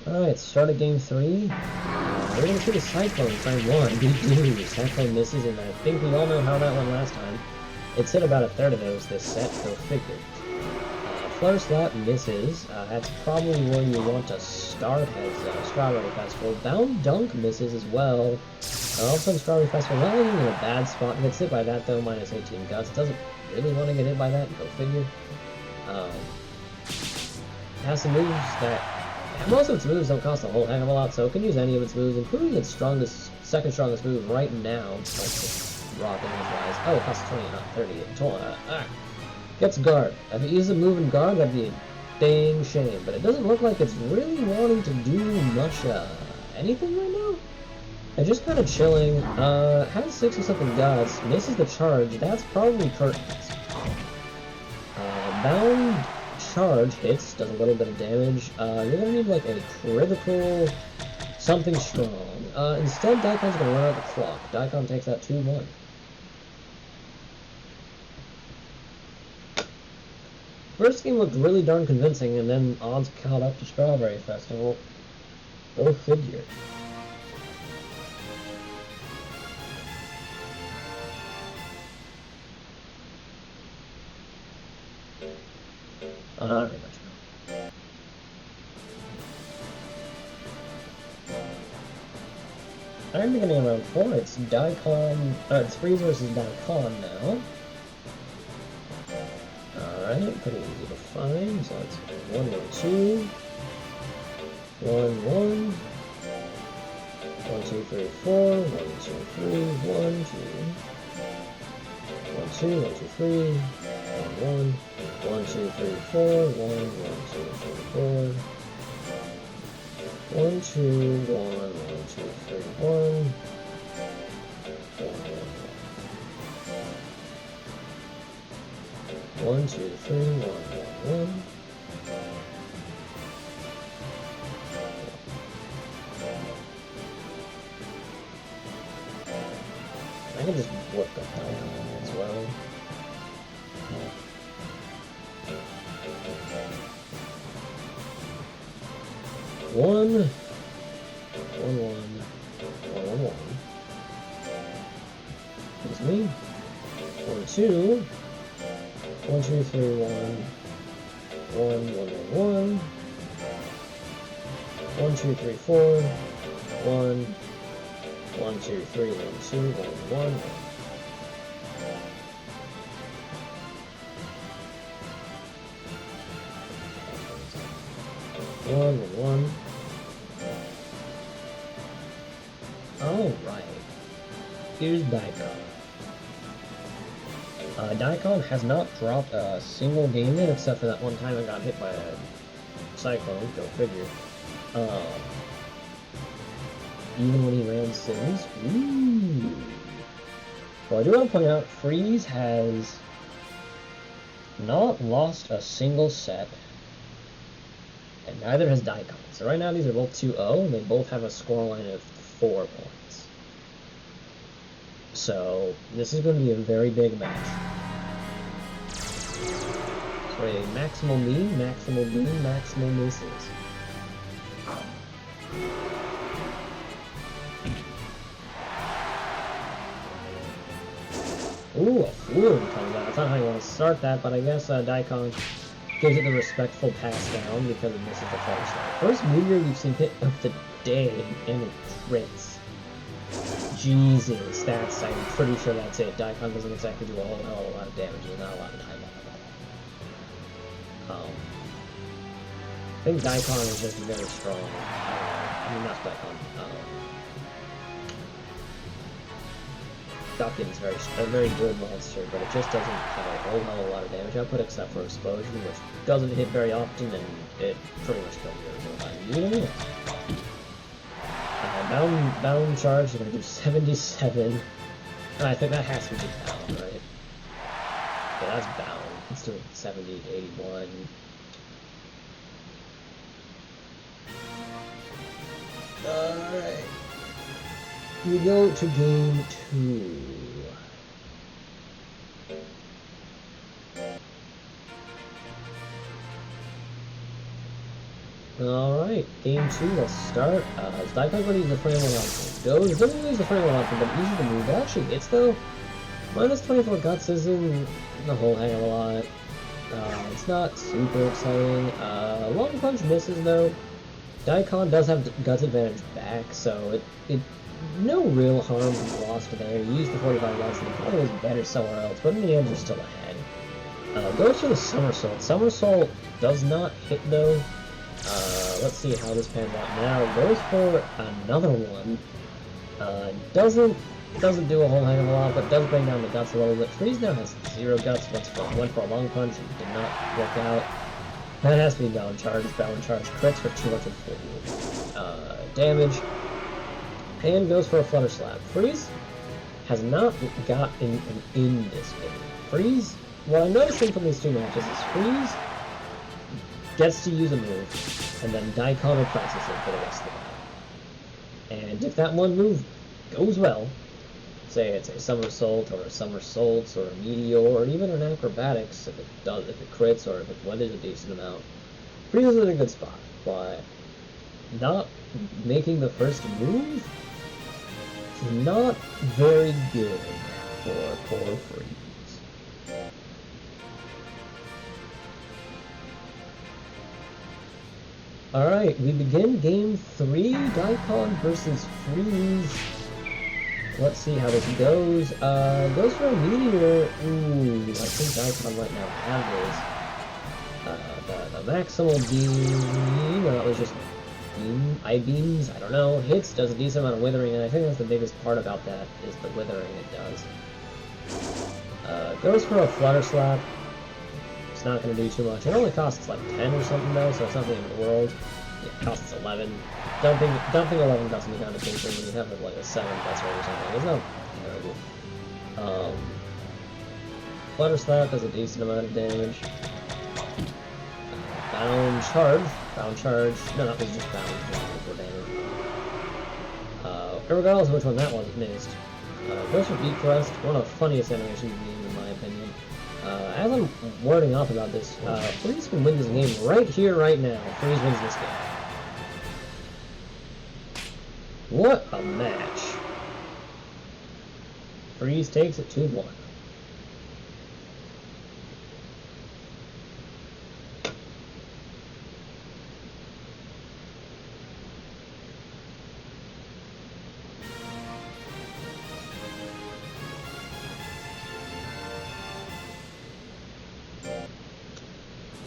Alright, start of game 3. We're going to see the Cyclone frame 1. We do. Cyclone misses, and I think we all know how that went last time. It's hit about a third of those this set, go figure. Flutter Slap misses. That's probably where you want to start as Strawberry Festival. Bound Dunk misses as well. Also, Strawberry Festival not really in a bad spot. It gets hit by that though, minus 18 guts. Doesn't really want to get hit by that, go figure. Has some moves that... Most of its moves don't cost a whole heck of a lot, so it can use any of its moves, including its second strongest move right now. Like raw damage-wise. Oh, it costs 20, not 30. Gets guard. If it uses a move in guard, that'd be a dang shame. But it doesn't look like it's really wanting to do much anything right now. It's just kind of chilling. Has 6 or something guts. Misses the charge. That's probably curtains. Bound charge hits. Does a little bit of damage. You're gonna need like a critical something strong. Instead, Daikon's gonna run out the clock. Daikon takes that 2-1. First game looked really darn convincing, and then odds caught up to Strawberry Festival. Go figure. Oh, not very much. I'm beginning of round 4. It's Daikon. It's Freeze versus Daikon now. Alright, pretty easy to find. So it's 1, 1, 2. 1, 1. 1, 2, 3, 4. 1, 2, 3. 1, 2. 1, 2, 1, 2, 3. 1, 1. 1, 2, 3, 4. 1, 1, 2, 3, 4. 1, 2, 1, 1, 2, 3, 1. 1, 2, 3, 1, 1, 1. I can just work the hell as well. One, 1, 1, 1, 1, 1. That's me. 1, 2. 1, 2, 3, 1. 1, 1, 1, 1. 1, 2, 3, 4. 1. 1, 2, 3, 1, 2, 1, 1. 1, 1. Alright. Here's Daikon. Daikon has not dropped a single game yet, except for that one time I got hit by a cyclone, go figure. Even when he ran Sims. Ooh. Well, I do want to point out, Freeze has not lost a single set, and neither has Daikon. So right now these are both 2-0, and they both have a scoreline of 4 points. So this is going to be a very big match. So a maximal mean, maximal misses. Ooh, a flume comes out. That's not how you want to start that, but I guess Daikon gives it the respectful pass down because it misses the first one. First meteor we've seen hit of the day, and it crits. Jesus, I'm pretty sure that's it. Daikon doesn't exactly do a whole hell of a lot of damage. There's not a lot of time on it. I think Daikon is just very strong. I mean, not Daikon. Daikon is a very good monster, but it just doesn't have a whole hell of a lot of damage output except for explosion, which doesn't hit very often, and it pretty much kills you. Bound charge is going to do 77. I think that has to be bound, right? Yeah, that's bound. Let's do 70, 81. Alright. We go to game 2. Alright, game 2, let's start. Is Daikon going to use the frame one option? Goes, it doesn't use the frame one option, but easy to move. It actually hits though. Minus 24 guts isn't a whole hang of a lot. It's not super exciting. Long punch misses though. Daikon does have guts advantage back, so it no real harm lost there. You used the 45 guts and it probably was better somewhere else, but in the end you're still ahead. Goes for the somersault. Somersault does not hit though. Let's see how this pans out now. Goes for another one. Doesn't do a whole hang of a lot, but does bring down the guts a little bit. Freeze now has 0 guts. Went for a long punch and did not work out. That has to be down charge. Down charge crits for 240 damage. And goes for a flutter slap. Freeze has not got in this game. Freeze, what I'm noticing from these two matches is Freeze gets to use a move, and then Daikon represses it for the rest of the battle. And if that one move goes well, say it's a somersault or a somersaults or a meteor or even an acrobatics, if it crits or if it weathers a decent amount, Freeze is in a good spot. But not making the first move is not very good for poor Freeze. Alright, we begin game 3, Daikon versus Freeze. Let's see how this goes. Goes for a meteor. Ooh, I think Daikon might now have this. The maximal beam, that was just I-beams, I don't know. Hits, does a decent amount of withering, and I think that's the biggest part about that, is the withering it does. Goes for a flutter slap. It's not going to do too much. It only costs like 10 or something though, so it's not the end of the world. It costs 11. Dumping 11 costs me down to pincher when you have like a 7 plus or something. It's not terrible. Flutter slap does a decent amount of damage. Bound charge. No, that was just bound for damage. Regardless of which one that was, it missed. Goes for Beat Thrust, one of the funniest animations in the game in my opinion. As I'm wording off about this, Freeze can win this game right here, right now. Freeze wins this game. What a match. Freeze takes it 2-1.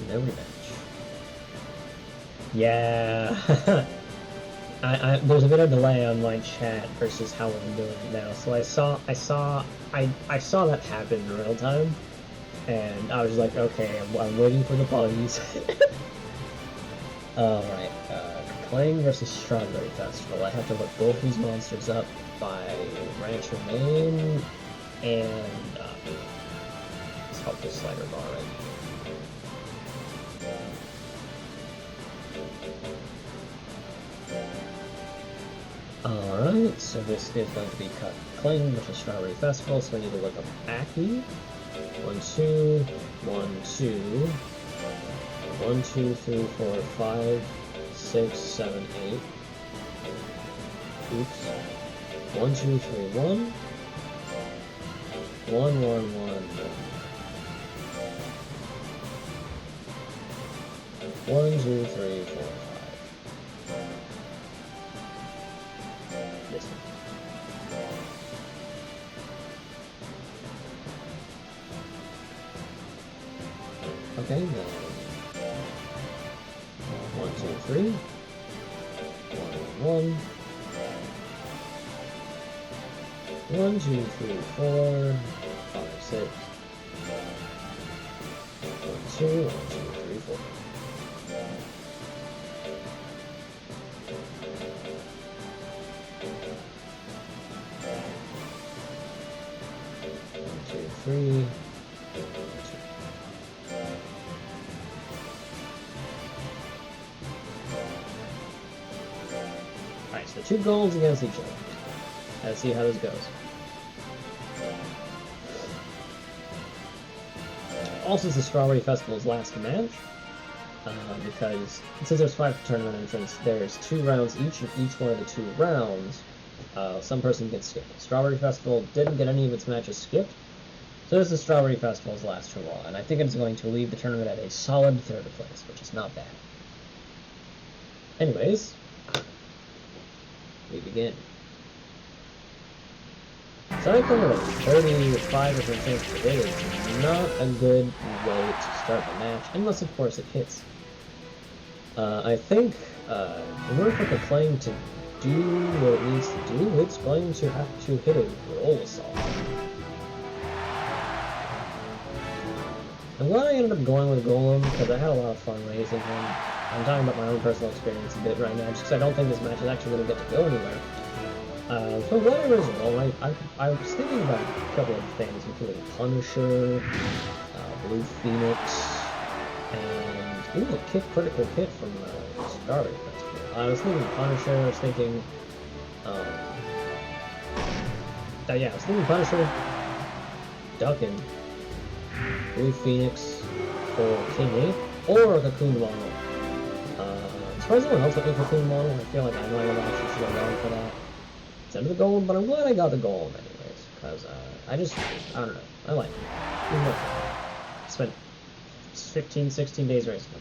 No rematch. Yeah. There's a bit of delay on my chat versus how I'm doing it now. So I saw that happen in real time, and I was like, okay, I'm waiting for the pause. Alright, Clang versus Strawberry Festival. I have to look both these monsters up by Rancher name, and let's help this slider bar right. Alright, so this is going to be Clang versus Strawberry Festival, so I need to look up Aki. 1, 2, 1, 2, 1, 2, 3, 4, 5, 6, 7, 8. Oops. 1, 2, 3, 1. 1, 1, 1. 1, 2, 3, 4, 5. This one. Okay, then 1, 2, 3. 1, 1, 2, 3, 4, 5, 6. 1, 2, 1, 2, 3, 4. 3. Alright, so 2 goals against each other. Let's see how this goes. Also, it's the Strawberry Festival's last match, because since there's 5 tournament entrants, there's 2 rounds each, and each one of the 2 rounds, some person gets skipped. Strawberry Festival didn't get any of its matches skipped, so this is Strawberry Festival's last hurrah, and I think it's going to leave the tournament at a solid 3rd place, which is not bad. Anyways, we begin. Cycling with a 35% chance to hit is not a good way to start the match, unless of course it hits. I think in order for the Clang to do what it needs to do, it's going to have to hit a roll assault. I'm glad I ended up going with Golem, because I had a lot of fun raising him. I'm talking about my own personal experience a bit right now, just because I don't think this match is actually going to get to go anywhere. For whatever is wrong, I was thinking about a couple of things, including Punisher, Blue Phoenix, and ooh, a critical hit from Strawberry Festival. I was thinking Punisher, I was thinking Yeah, Sleeping Punisher, Duckin, Blue Phoenix for King 8, or Cocoon Model. As far as anyone else looking for Cocoon Model, I feel like I might have actually should have gone for that instead of the Golem, but I'm glad I got the Golem anyways, because I don't know, I like him. He's more fun. Spent 15, 16 days racing him.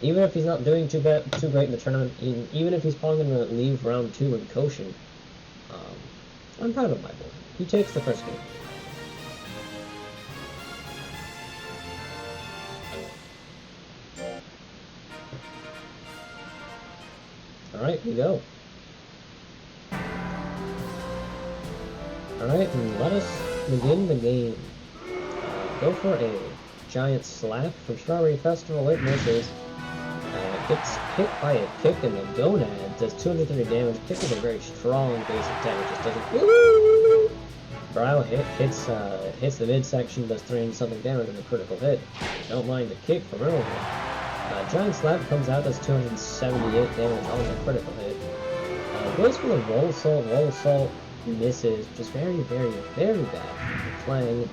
Even if he's not doing too great in the tournament, even if he's probably going to leave round 2 in Koshien, I'm proud of my boy. He takes the first game. Alright, here we go. Alright, let us begin the game. Go for a giant slap from Strawberry Festival. It misses. Gets hit by a kick, and the gonad does 230 damage. Kick is a very strong base attack. It just doesn't. Woo! Brow hits the midsection, does 300 something damage and a critical hit. Don't mind the kick from earlier. Giant slap comes out, does 278 damage on the critical hit. Goes for the roll assault misses, just very, very, very bad. For Clang.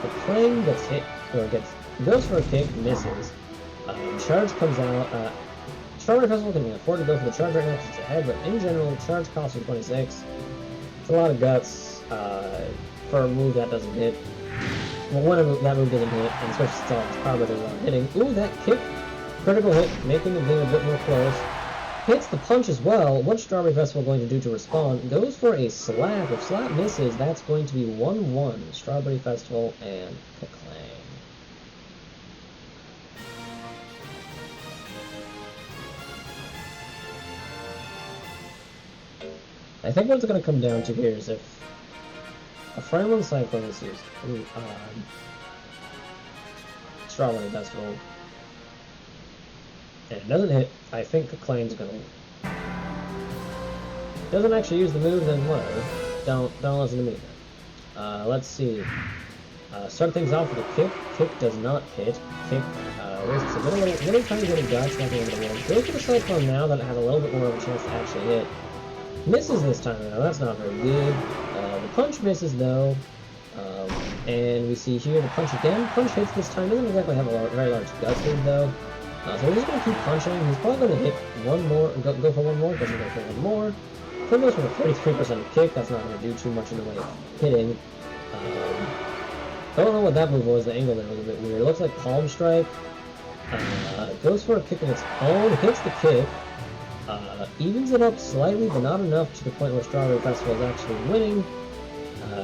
For Clang gets hit, or goes for a kick, misses. Charge comes out. Strawberry Festival can afford to go for the charge right now because it's ahead, but in general, charge costs you 26. It's a lot of guts for a move that doesn't hit. Well, when that move doesn't hit, and especially since it's probably the one hitting. Ooh, that kick! Critical hit, making the game a bit more close. Hits the punch as well. What's Strawberry Festival going to do to respond? Goes for a slap. If slap misses, that's going to be 1-1. Strawberry Festival and Kaclang. I think what it's going to come down to here is if a Fremont Cyclone is used, Strawberry Festival, and it doesn't hit, I think Claim's going to win. Doesn't actually use the move, then whatever. Don't listen to me then. Let's see. Start things off with a kick. Kick does not hit. Kick wastes a little tiny bit of guts, not the end of the world. Goes for the Cyclone now that it has a little bit more of a chance to actually hit. Misses this time though, that's not very good. The punch misses though, and we see here the punch again. Punch hits this time, doesn't exactly have a very large guts lead though. So we're just going to keep punching. He's probably going to hit one more, go for one more, doesn't go for one more. He goes for a 33% kick, that's not going to do too much in the way of hitting. Don't know what that move was, the angle there was a bit weird. It looks like Palm Strike. Goes for a kick of its own, hits the kick. Evens it up slightly, but not enough to the point where Strawberry Festival is actually winning.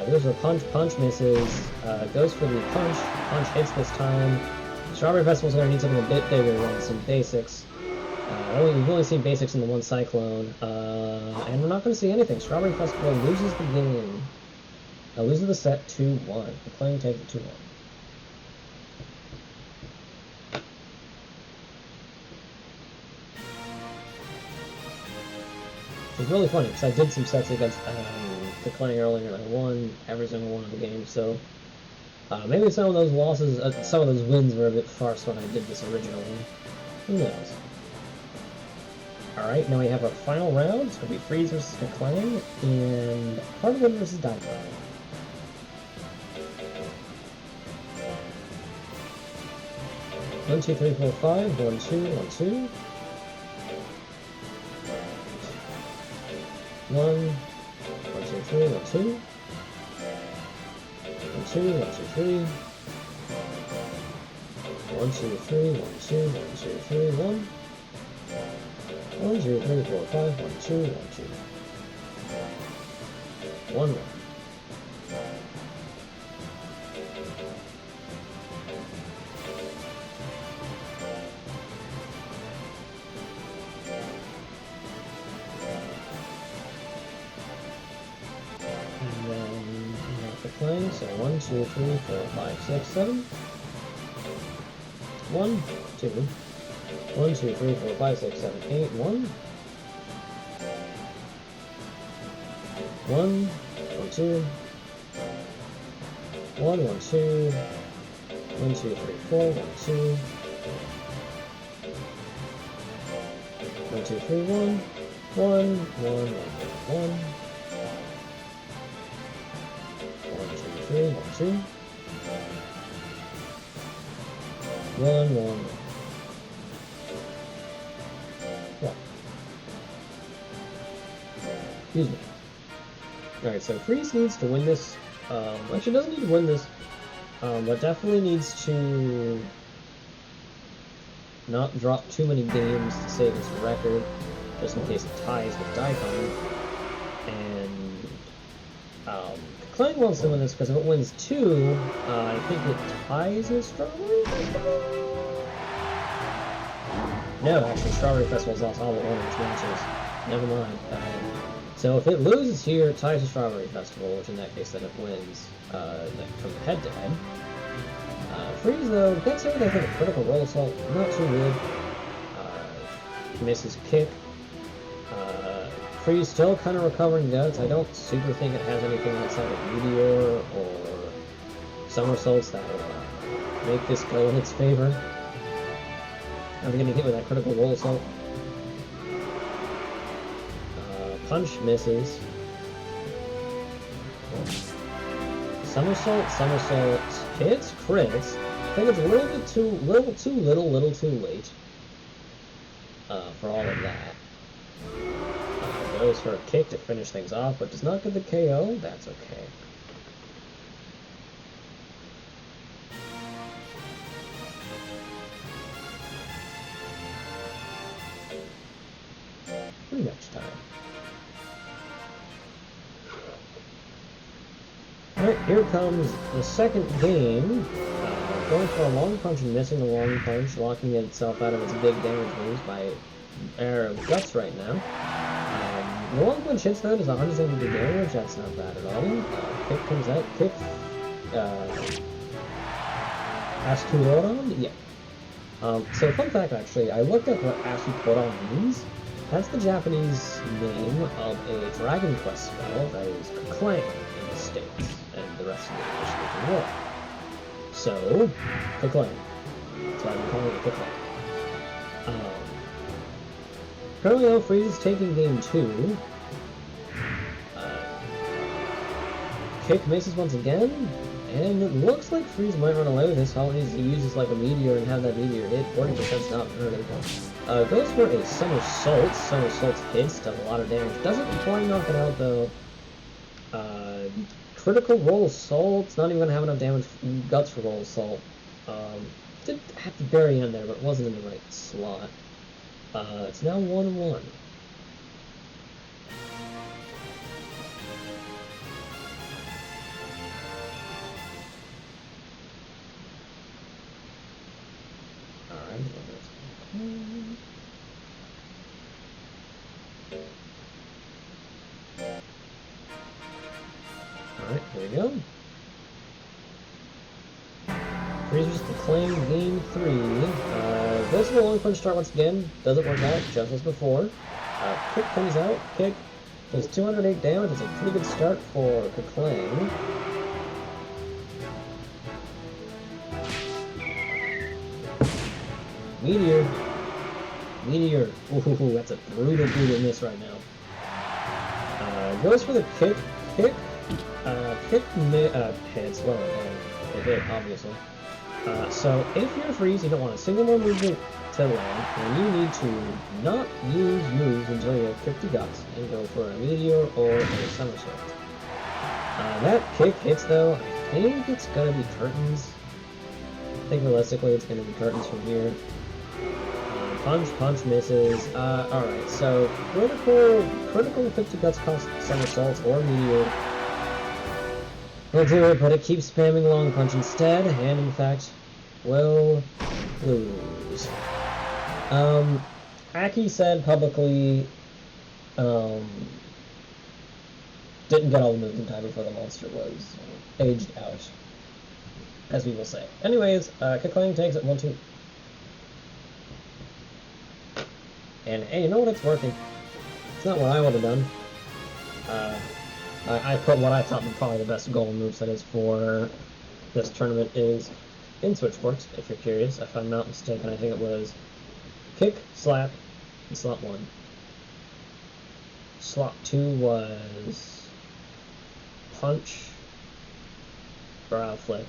Goes for a punch, punch misses. Goes for the punch, punch hits this time. Strawberry Festival's going to need something a bit bigger than some basics. We've only seen basics in the one Cyclone, and we're not going to see anything. Strawberry Festival loses the game. Loses the set 2-1. The Claim takes it 2-1. It's really funny because I did some sets against the Clang earlier and I won every single one of the games, so maybe some of those losses, some of those wins were a bit farce when I did this originally. Who knows? Alright, now we have our final round. It's going to be Freeze versus Clang and Hardwood versus Dive. 1, 2, 3, 4, 5. 1, 2, 1, 2. 1, 1, 2, 3, 1, 2. 1, 2, 1, 2, 3. 1, 2, 3, 1, 2, 1, 2, 3, 1. 1, 2, 3, 4, 5, 1, 2, 1, 2. 1, 1. Playing, so 1, 2, 3, 4, 5, 6, 7. 1, 2. 1, 2, 3, 4, 5, 6, 7, 8. 1. 1, 1, 2. 1, 1, 2. 1, 2, 3, 4, 1, 2. 1, 2, 3, 1. 1, 1, 1, 1. 1, 2, 3, 1, 2. 1, 1, 1. Excuse me. Alright, so Freeze needs to win this. Actually, doesn't need to win this, but definitely needs to not drop too many games to save its record, just in case it ties with Daikon. And Koshien wants to win this because if it wins 2, I think it ties with Strawberry Festival? No, actually, Strawberry Festival's lost all but one of its matches. Never mind. So if it loses here, it ties with Strawberry Festival, which in that case then it wins from head-to-head. Freeze, though, gets it, I think, a critical roll assault, not too good. Misses kick. Freeze still kind of recovering guts. I don't super think it has anything outside of Meteor or somersaults that will make this go in its favor. I'm getting hit with that critical roll assault. Punch misses. Somersault hits, crits. I think it's a little too late for all of that. Goes for a kick to finish things off, but does not get the KO. That's okay. Rematch time. Alright, here comes the second game. Going for a long punch and missing the long punch, locking itself out of its big damage moves by Air of Guts right now. The long punch hits though, does 170 damage, that's not bad at all. Kick comes out, kick. Asukoron? Yeah. So fun fact actually, I looked up what Asukoron means. That's the Japanese name of a Dragon Quest spell that is Koshien in the States and the rest of the English-speaking world. So, Koshien. That's why I'm calling it Koshien. Currently, though, Freeze is taking game 2. Kick misses once again, and it looks like Freeze might run away with this. All he needs to use is like a meteor and have that meteor hit. 40% not hurting. Goes for a somersault. Somersault hits, does a lot of damage. Doesn't quite knock it out though. Critical roll assault. It's not even gonna have enough damage. Guts for roll assault. Did at the very end there, but it wasn't in the right slot. It's now 1-1. Alright, here we go. Freeze just to claim game 3. Goes for the long punch start once again. Doesn't work out, just as before. Kick comes out. Kick does 208 damage. It's a pretty good start for Koshien. Meteor. Ooh, that's a brutal miss right now. Goes for the kick. Kick hits. Well, it hit, obviously. So if you're Freeze, you don't want a single more movement to land, and you need to not use moves until you have 50 guts and go for a meteor or a somersault. That kick hits though. I think it's gonna be curtains. I think realistically it's gonna be curtains from here. Punch misses. Alright, so critical 50 guts cost somersaults or meteor. We'll do it, but it keeps spamming long punch instead, and in fact, will lose. Aki said publicly, didn't get all the moves in time before the monster was aged out, as we will say. Anyways, Koshien takes it 1-2. And hey, you know what? It's working. It's not what I would have done. I put what I thought was probably the best goal moveset is for this tournament is in Switchboards, if you're curious. If I'm not mistaken, I think it was kick, slap, and slap 1. Slot 2 was Punch, Brow Flick,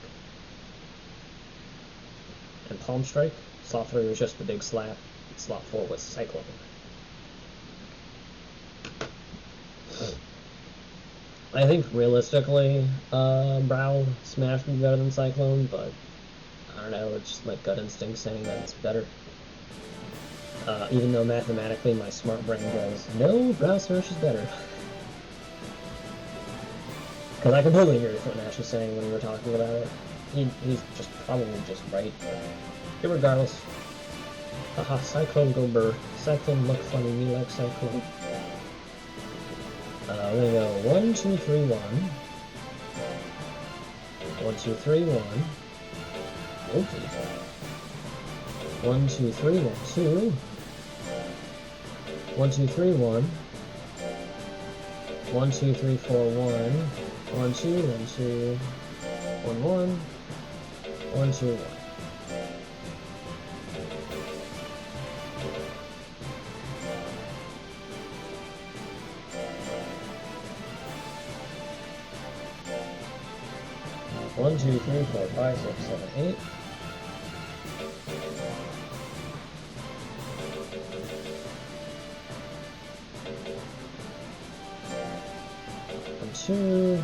and Palm Strike. Slot 3 was just the big slap. Slot 4 was Cyclone. I think realistically, Brow Smash would be better than Cyclone, but I don't know, it's just my gut instinct saying that it's better. Even though mathematically my smart brain goes, no, Brow Smash is better. Because I completely agree with what Nash was saying when we were talking about it. He's just probably just right. Irregardless. Haha, Cyclone go burr. Cyclone look funny, me like Cyclone. We're gonna go 1, 2, 3, 1. 1, 2, 3, 1. Okay. 1, 2, 3, 1, 2. 1, 2, 3, 1. 1, 2, 3, 4, 1. 1, 2, 1, 2. 1, 1. 1, 2, 1. One, two, three, four, five, six, seven, 8. And 2.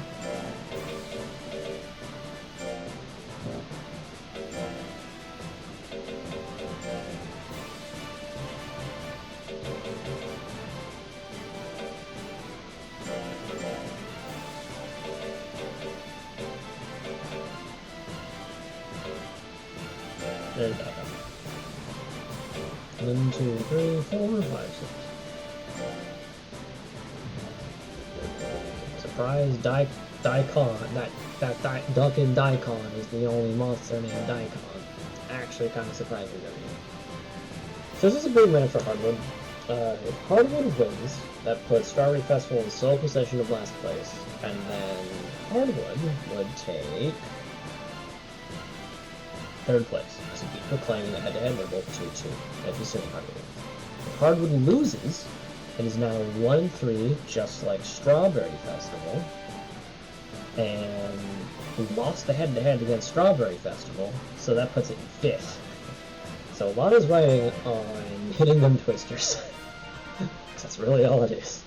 There you go. 1, 2, 3, 4, 5, 6. Surprise, Daikon. That Duncan Daikon is the only monster named Daikon. Actually, kind of surprising to me. So this is a big minute for Hardwood. If Hardwood wins, that puts Strawberry Festival in sole possession of last place, and then Hardwood would take third place. So people playing in the head-to-head, they're both 2-2. If you assuming Hardwood wins. If Hardwood loses, it is now 1-3, just like Strawberry Festival. And we lost the head-to-head against Strawberry Festival, so that puts it in 5th. So a lot is riding on hitting them twisters. That's really all it is.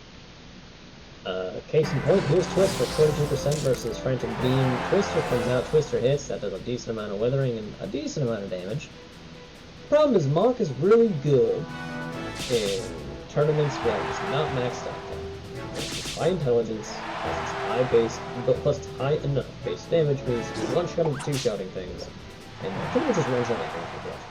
Case in point, here's Twist for 42% versus Frantic Beam. Twister comes out, Twister hits, that does a decent amount of weathering and a decent amount of damage. Problem is, Mach is really good in tournaments where he's not maxed out. It's high intelligence, plus it's high base, plus it's high enough base damage means he's one-shotting, two-shotting things, and pretty much just one-shotting things with Rush.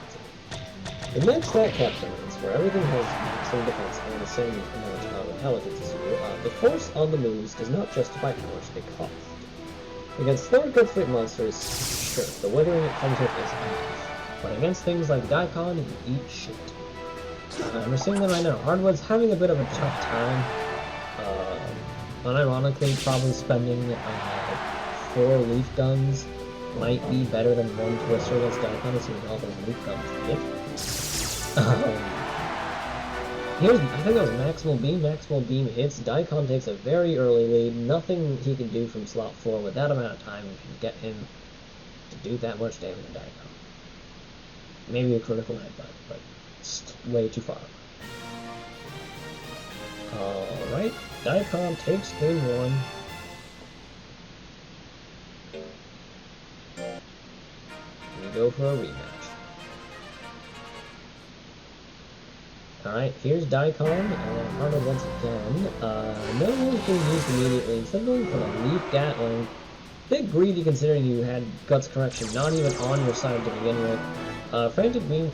The next stat cap tournaments, where everything has the same defense and the same amount of intelligence as you, the force on the moves does not justify how much they cost. Against slower good fleet monsters, sure, the weathering it comes with is enough, but against things like Daikon, you eat shit. We're seeing that right now. Hardwood's having a bit of a tough time. Unironically, probably spending 4 leaf guns might be better than 1 Twister against Daikon, assuming all those leaf guns hit. I think that was Maximal Beam. Maximal Beam hits. Daikon takes a very early lead. Nothing he can do from slot 4 with that amount of time can get him to do that much damage to Daikon. Maybe a critical headbutt, but it's way too far. Alright, Daikon takes game 1. We go for a rematch. Alright, here's Daikon, Hardwood once again. No one's being used immediately. Instead of going for the Leaf Gatling, bit greedy considering you had Guts Correction not even on your side to begin with. Frantic Beam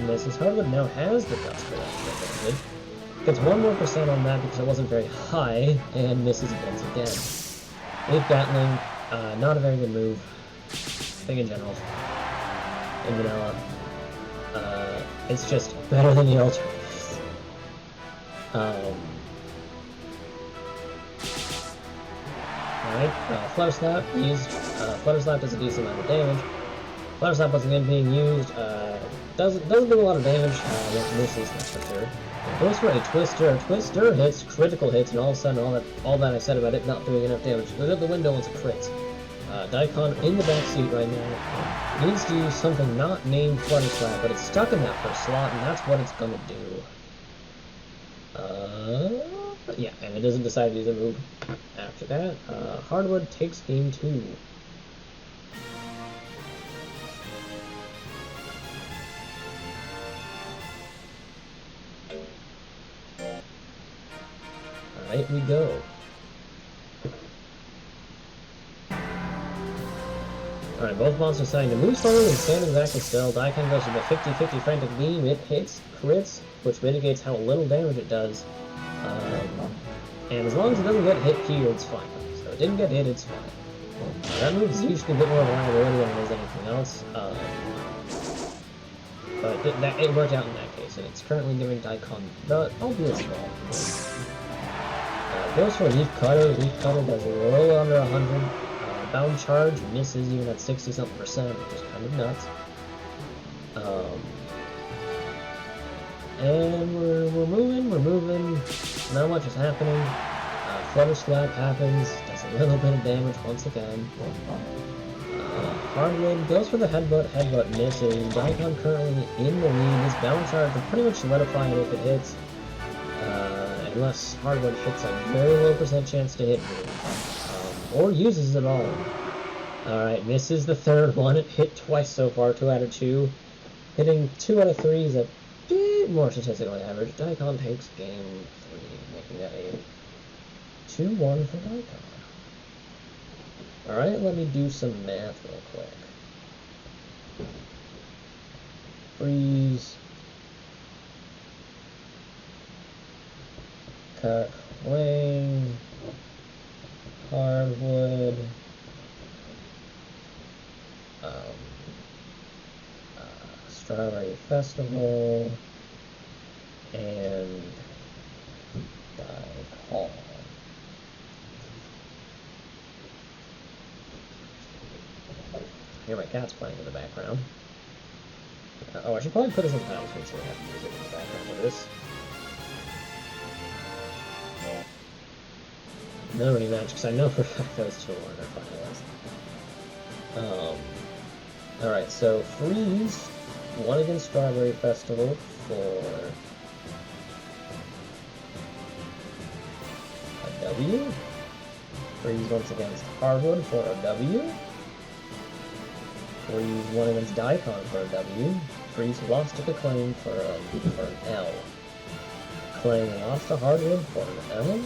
misses. Hardwood now has the Guts Correction advantage. Gets 1 more % on that because it wasn't very high, and misses once again. Leaf Gatling, not a very good move. I think in general. In vanilla. It's just better than the alternatives. Alright, Flutter Slap used. Flutter Slap does a decent amount of damage. Flutter Slap once again being used. Doesn't do a lot of damage. Misses, that's for sure. Goes for a Twister. Twister hits, critical hits, and all of a sudden, all that I said about it not doing enough damage goes out the window once a crit. Daikon in the back seat right now needs to use something not named Flutter Slap, but it's stuck in that first slot, and that's what it's gonna do. Yeah, and it doesn't decide to use a move after that. Hardwood takes game 2. Alright, we go. Alright, both monsters deciding to move slowly and stand exactly still. Daikon goes for the 50-50 frantic beam. It hits, crits, which mitigates how little damage it does. And as long as it doesn't get hit here, it's fine. So it didn't get hit, it's fine. That move is usually a bit more reliability than it is anything else. But it worked out in that case, and it's currently giving Daikon the albeit small. Goes for a Leaf Cutter. Leaf Cutter does a little under 100. Bound Charge misses even at 60-something%, which is kind of nuts. And we're moving. Not much is happening. Flutter Slap happens, does a little bit of damage once again. Hardwood goes for the headbutt misses. Daikon currently in the lead. This Bound Charge will pretty much solidify it if it hits. Unless Hardwood hits a very low % chance to hit me. Or uses it all. Alright, misses the third one. It hit twice so far, 2 out of 2. Hitting 2 out of 3 is a bit more statistically average. Daikon takes game 3, making that a 2-1 for Daikon. Alright, let me do some math real quick. Freeze. Cut. Wing. Hardwood, Strawberry Festival, and Daikon. Here my cat's playing in the background. Oh, I should probably put this in title screen so we have music in the background for this. No really match, because I know for a fact those two are finalists. Alright, so Freeze won against Strawberry Festival for a W. Freeze once against Hardwood for a W. Freeze won against Daikon for a W. Freeze lost to Kaclang for an L. Kaclang lost to Hardwood for an L.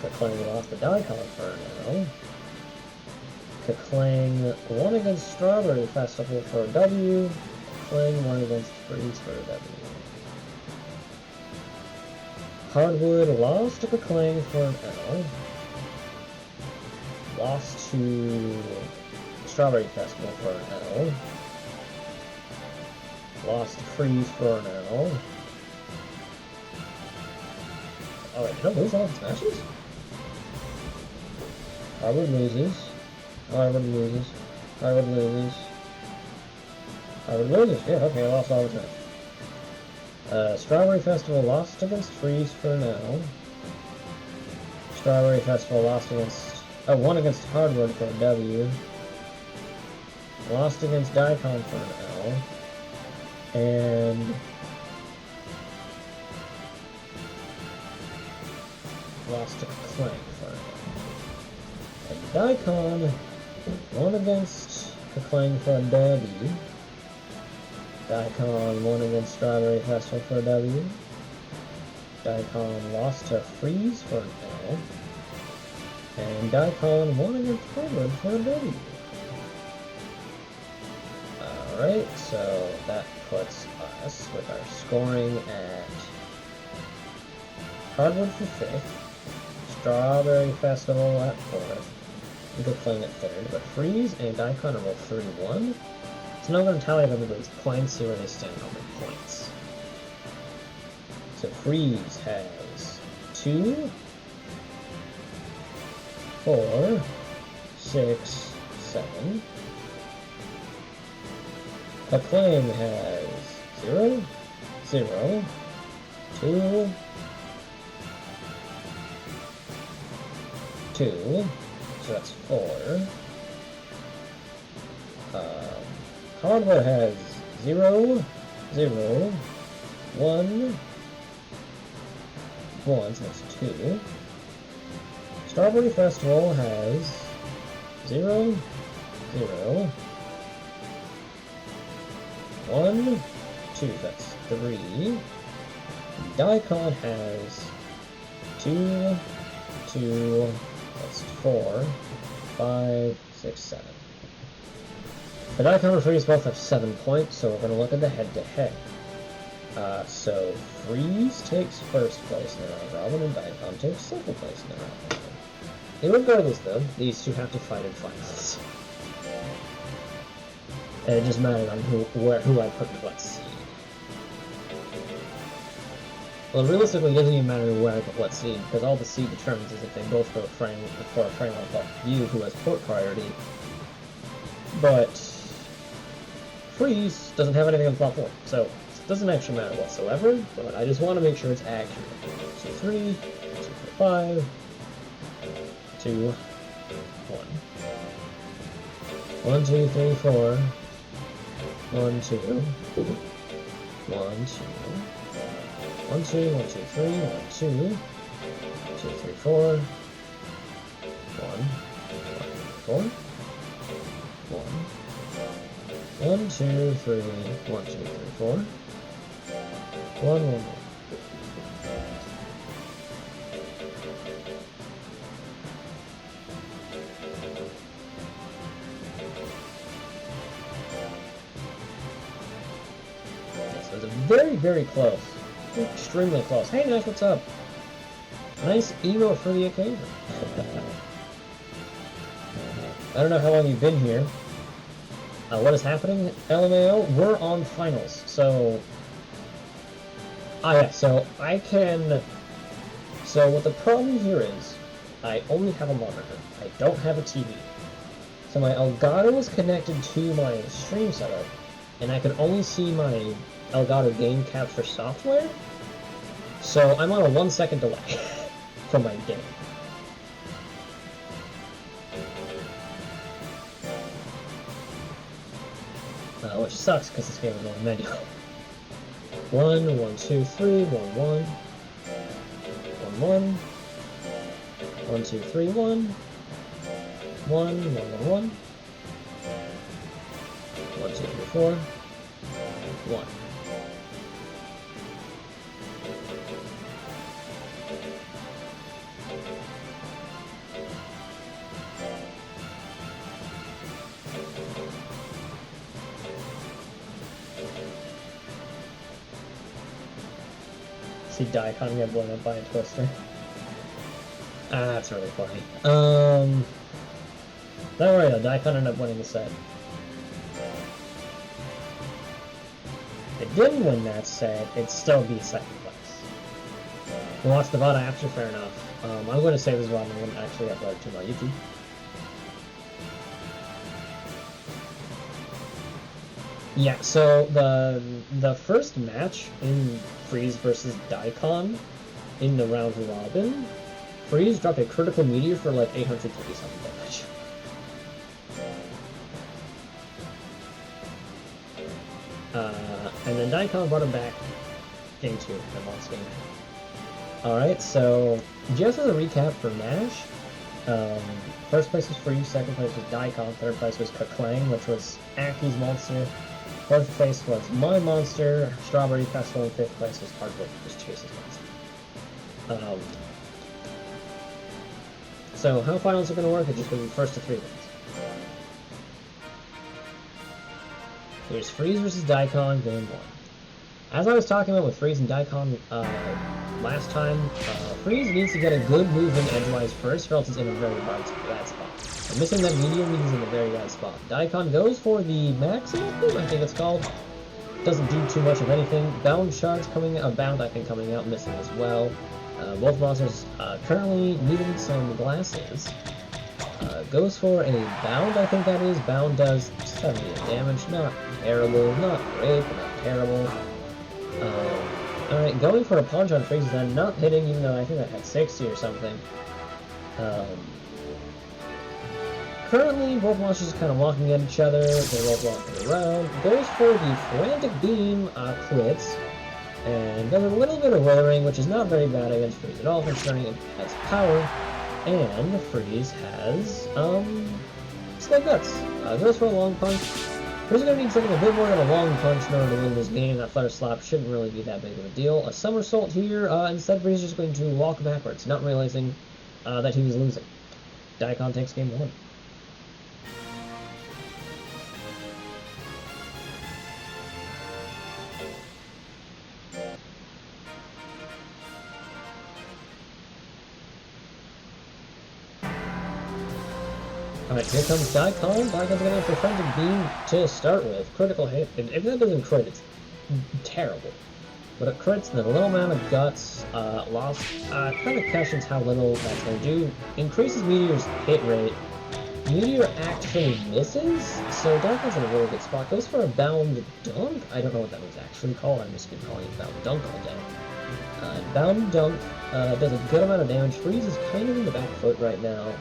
Kaclang lost to Daikon for an L. Kaclang won against Strawberry Festival for a W. Kaclang won against Freeze for a W. Hardwood lost to Kaclang for an L. Lost to Strawberry Festival for an L. Lost to Freeze for an L. Oh wait, did I lose all these matches? Hardwood loses. Hardwood loses. Hardwood loses. Hardwood loses. Yeah, okay, I lost all the time. Strawberry Festival lost against Freeze for an L. Strawberry Festival lost against... Oh, won against Hardwood for a W. Lost against Daikon for an L. And... lost to Kaclang for an L. And Daikon won against Kaclang for a W. Daikon won against Strawberry Festival for a W. Daikon lost to Freeze for an L. And Daikon won against Hardwood for a W. Alright, so that puts us with our scoring at Hardwood for 5th, Strawberry Festival at 4th, and Kaclang at 3rd, but Freeze and Daikon are both 3-1. So now I'm going to tally up everybody's points, see where they stand on their points. So Freeze has 2, 4, 6, 7. Kaclang has 0, 0, 2, 2, so that's 4. Hardware has 0, 0, 1, 1, so that's 2. Strawberry Festival has 0, 0, 1, 2, that's 3. Daikon has 2, 2, that's 4, 5, 6, 7. The Daikon and Freeze both have 7 points, so we're going to look at the head-to-head. So Freeze takes first place in the round robin, and Daikon takes second place in the round robin. Regardless, though, these two have to fight in finals. And it just mattered on who I put in what seed. Well, realistically, it doesn't even matter where I put what seed, because all the seed determines is if they both go for a frame above you, who has port priority. But Freeze doesn't have anything on plot 4, so it doesn't actually matter whatsoever, but I just want to make sure it's accurate. 2, 3, 2, 4, 5, 2, 1. 1, 2, 3, 4. 1, 2. 1, 2. 1, 2, 1, 2, 3, 1, 2. 2, 3, 4. 1, 4. 1, 2, 3, 1, 2, 3, 4. 1, 1, 1. So it's very, very close. Extremely close. Hey Nash, what's up? Nice emote for the occasion. I don't know how long you've been here. What is happening? LMAO, we're on finals, so... yeah, so I can... So what the problem here is, I only have a monitor. I don't have a TV. So my Elgato is connected to my stream setup, and I can only see my Elgato game capture software, so I'm on a 1-second delay from my game. Which sucks because this game is on menu. 1, 1, 2, 3, 1, 1. 1, 1. 1, 2, 3, 1. 1, 1, 1, 1. 1, 2, 3, 4. 1. See Daikon get blown up by a twister. That's really funny. Don't worry though, Daikon ended up winning the set. If it didn't win that set, it'd still be second place. We'll watch the VOD after, fair enough. I'm going to save this VOD and I wouldn't actually upload it to my YouTube. Yeah, so the first match in Freeze versus Daikon in the round robin, Freeze dropped a critical meteor for like 850 something damage. And then Daikon brought him back game 2 in the last game. Alright, so just as a recap for Nash, first place was Freeze, second place was Daikon, third place was Kaklang, which was Aki's monster. Fourth place was my monster, Strawberry Festival, and fifth place was Hardwood, which was Chase's monster. So how finals are going to work? It's just going to be first to 3 wins. Here's Freeze versus Daikon, game 1. As I was talking about with Freeze and Daikon last time, Freeze needs to get a good move in edgewise first, or else it's in a very bad spot. And missing that medium means he's in a very bad spot. Daikon goes for the maximum, I think it's called. Doesn't do too much of anything. Bound shards coming out, Bound I think coming out, missing as well. Both monsters currently needing some glasses. Goes for a Bound, I think that is. Bound does 70 damage, not terrible, not great, but not terrible. Alright, going for a punch on Freeze then, not hitting, even though I think I had 60 or something. Currently, both monsters are kind of walking at each other, they're both walking around. Goes for the Frantic Beam, crits, and does a little bit of weathering, which is not very bad against Freeze at all, considering it has power, and Freeze has, Slug Guts. Goes for a long punch. Freeze is going to need something a bit more than a long punch in order to win this game. That Flutter Slap shouldn't really be that big of a deal. A Somersault here, instead Freeze is just going to walk backwards, not realizing that he was losing. Daikon takes game 1. Alright, here comes Daikon. Daikon's going for Frantic Beam to start with. Critical hit. If that doesn't crit, it's terrible. But it crits, then a little amount of guts, lost. Kind of questions how little that's going to do. Increases Meteor's hit rate. Meteor actually misses, so Daikon's in a really good spot. Goes for a Bound Dunk. I don't know what that was actually called. I'm just going to call it Bound Dunk all day. Bound Dunk does a good amount of damage. Freeze is kind of in the back foot right now.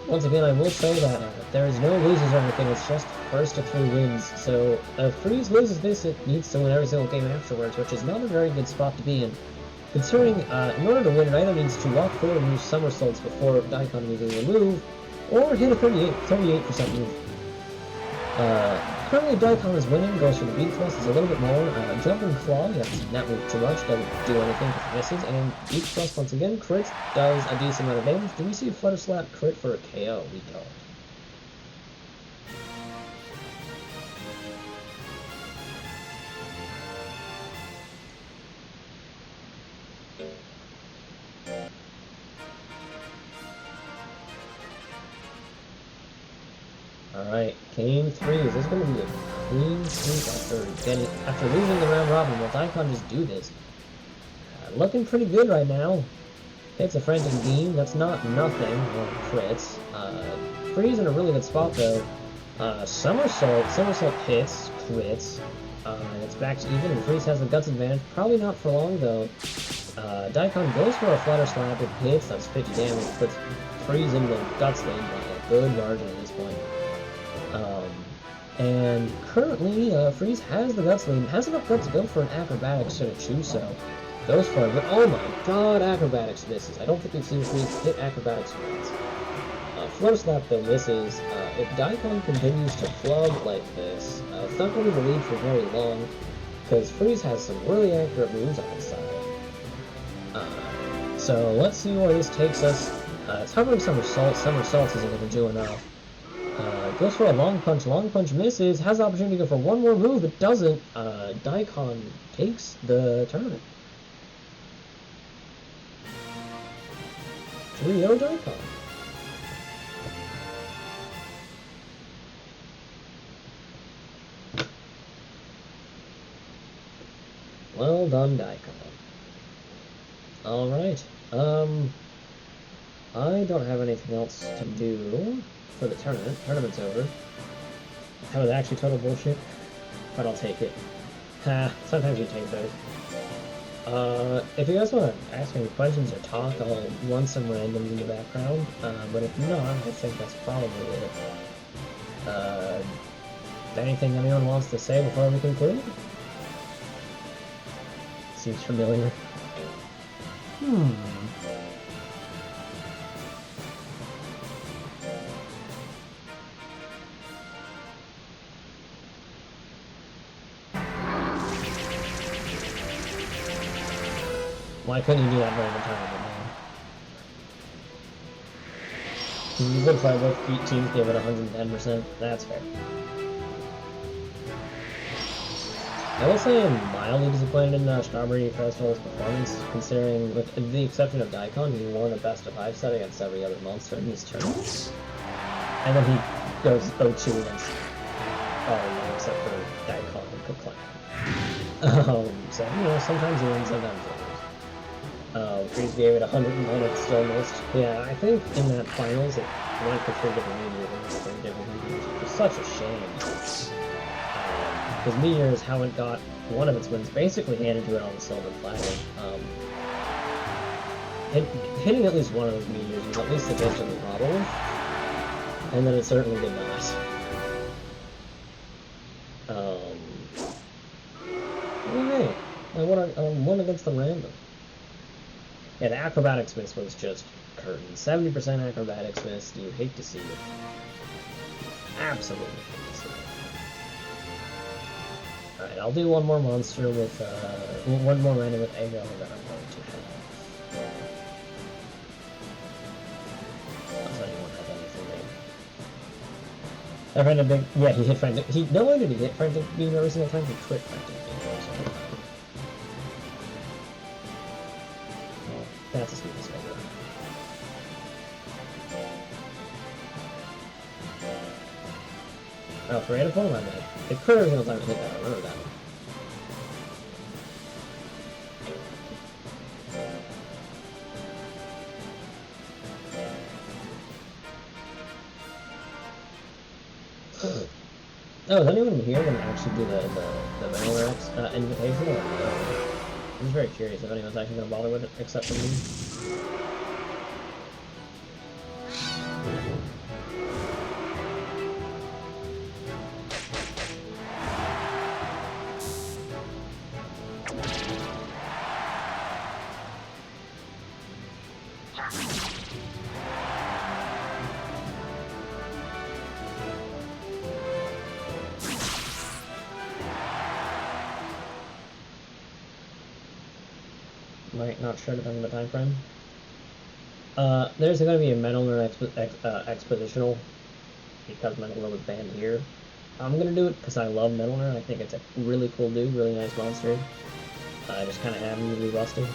Once again, I will say that there is no losers or anything, it's just first to 3 wins. So if Freeze loses this, it needs to win every single game afterwards, which is not a very good spot to be in. Considering, in order to win, it either needs to walk forward and use somersaults before Daikon using a move, or hit a 38% move. Currently, Daikon is winning, goes for the Beak Thrust, is a little bit more. Jumping Claw, that's not move too much, doesn't do anything if it misses, and Beak Thrust once again crits, does a decent amount of damage. Do we see a Flutter Slap crit for a KO? We don't. Alright, game 3. Is this going to be a clean sweep after losing the round robin? Will Daikon just do this? Looking pretty good right now. Hits a Frantic Beam. That's not nothing. Or crits. Freeze in a really good spot though. Somersault. Somersault hits. Crits. And it's back to even. And Freeze has the Guts advantage. Probably not for long though. Daikon goes for a Flutter Slap. It hits. That's 50 damage. Puts Freeze in the Guts lane by a good margin at this point. And currently, Freeze has the Guts lead, has enough guts to go for an Acrobatics to choose so. Goes for it, but oh my god, Acrobatics misses. I don't think we've seen Freeze hit Acrobatics once. Flutter Slap though misses. If Daikon continues to flub like this, it's not going to be the lead for very long, because Freeze has some really accurate moves on his side. So let's see where this takes us. It's hovering Somersault. Somersault isn't going to do enough. Goes for a long punch misses, has the opportunity to go for one more move, but doesn't. Daikon takes the tournament. 3-0 Daikon. Well done, Daikon. Alright, I don't have anything else to do for the tournament. Tournament's over. That was actually total bullshit, but I'll take it. Ha, sometimes you take those. If you guys want to ask any questions or talk, I'll run some randoms in the background, but if not, I think that's probably it. Anything anyone wants to say before we conclude? Seems familiar. Why couldn't you do that during the tournament, man? You would play both teams gave it 110%. That's fair. I will say I'm mildly disappointed in Strawberry Festival's performance, considering, with the exception of Daikon, he won a best-of-5 set against every other monster in these tournaments. And then he goes 0-2 against all of them except for Daikon and Koklin. So, you know, sometimes he wins, sometimes he loses. Freeze gave it 101, it still missed. Yeah, I think in that finals it went for 3 different mediums, which is such a shame. because Meteor is how it got one of its wins basically handed to it on the silver platter. Hitting at least one of those meteors was at least statistically probable, and then it certainly did not. Hey, I won against the random. Yeah, the acrobatics miss was just curtain. 70% acrobatics miss. You hate to see it. Absolutely hate to see it. Alright, I'll do one more monster with, one more random with Ago that I'm going to have. Does anyone have anything there? Frantic Big, yeah, he hit Frantic, not only did he hit Frantic Beam every single time, he crit Frantic Beam every single time. Well, that's a sweetness finger. Oh, for random form, I meant. It crit every single time it hit that, I remember that one. Oh, is anyone here going to actually do the vanilla invitation or no? I'm just very curious if anyone's actually going to bother with it, except for me. Not sure depending on the time frame. There's going to be a Metalner expositional because Metalner was banned here. I'm going to do it because I love Metalner. I think it's a really cool dude, really nice monster. I just kind of happen to be busted.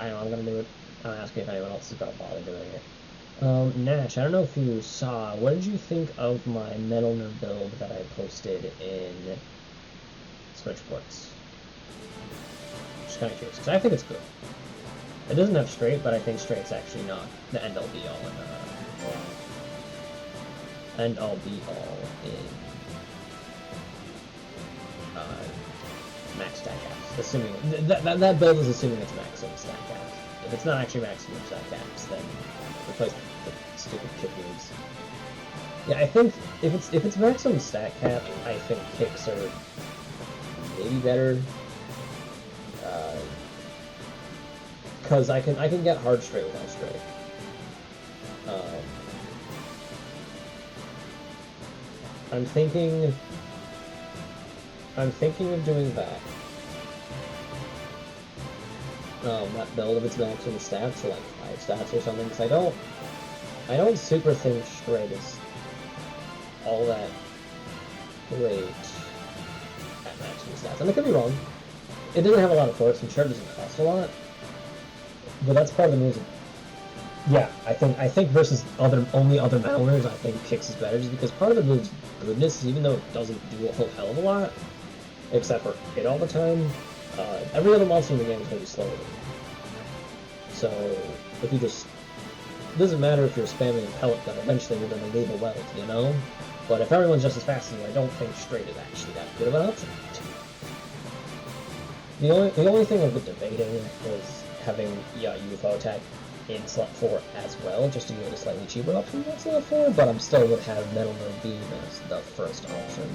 I know I'm going to do it. I'm asking if anyone else is going to bother doing it. Nash, I don't know if you saw, what did you think of my Metalner build that I posted in Switchports? Just kind of curious, because I think it's good. It doesn't have straight, but I think straight's actually not the end-all be-all in, end-all be-all in max stack caps. Assuming that build is assuming it's maximum stack caps. If it's not actually maximum stack caps, then replace the stupid kick moves. Yeah, I think if it's maximum stack cap, I think kicks are maybe better, because I can get hard straight without straight. I'm thinking of doing that. That build of its maximum stats, so like 5 stats or something. Because I don't super think straight is all that great at maximum stats. And I could be wrong. It doesn't have a lot of force, and sure it doesn't cost a lot. But that's part of the reason. Yeah, I think versus only other Metalners, I think kicks is better, just because part of the move's goodness, even though it doesn't do a whole hell of a lot, except for hit all the time, every other monster in the game is going to be slower than you. So, if you just... It doesn't matter if you're spamming a pellet gun, eventually you're going to leave a welt, you know? But if everyone's just as fast as you, I don't think straight is actually that good of an option. The only thing I've been debating is having UFO attack in slot 4 as well, just to give it a slightly cheaper option than slot 4, but I'm still would have Metalner Beam as the first option.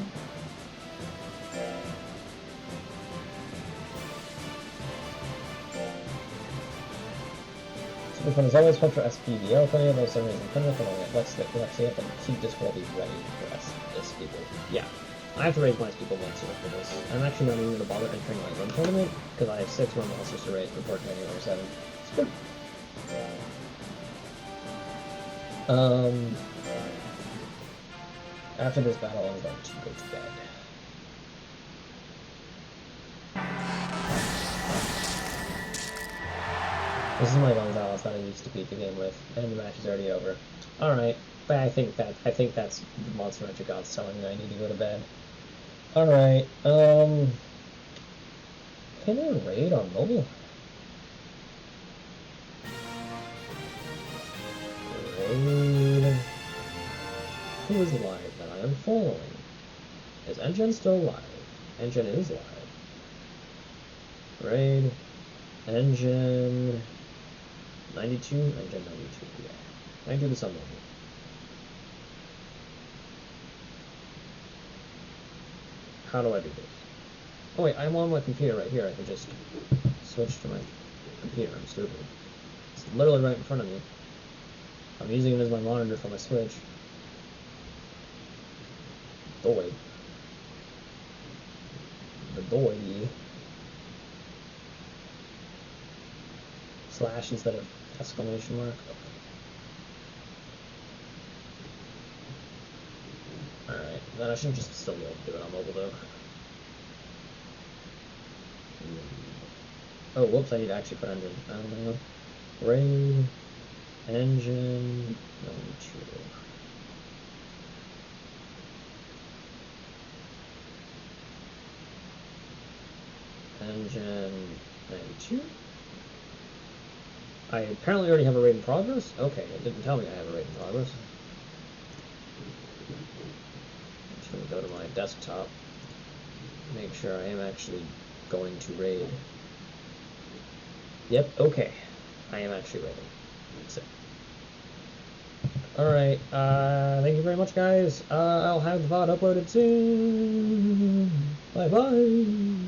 Which one is always fun for SPVO play, though some reason Penrith and only Lexi up and keep this will be ready for S people. Yeah. I have to raise my people once for this. I'm actually not even going to bother entering my run tournament, because I have 6 more monsters to raise before turning over 7. It's good. After this battle, I'm going to go to bed. This is my Gonzalo that I used to beat the game with, and the match is already over. Alright, but I think that's the Monster Hunter Gods telling me I need to go to bed. Alright, can I raid on mobile? Raid... Who is live that I am following. Is Engine still live? Engine is live. Raid. Engine 92? Engine 92, yeah. 92 to some level. How do I do this? Oh wait, I'm on my computer right here. I can just switch to my computer. I'm stupid. It's literally right in front of me. I'm using it as my monitor for my Switch. Doy. The doy. Slash instead of exclamation mark. Okay. Alright, then I should just still be able to do it on mobile though. Oh, whoops, I need to actually put engine. I don't know. Raid. Engine. No, true. Engine 92. I apparently already have a raid in progress? Okay, it didn't tell me I have a raid in progress. I'm just going to go to my desktop. Make sure I am actually going to raid. Yep, okay. I am actually raiding. That's it. Alright, thank you very much, guys. I'll have the VOD uploaded soon. Bye-bye.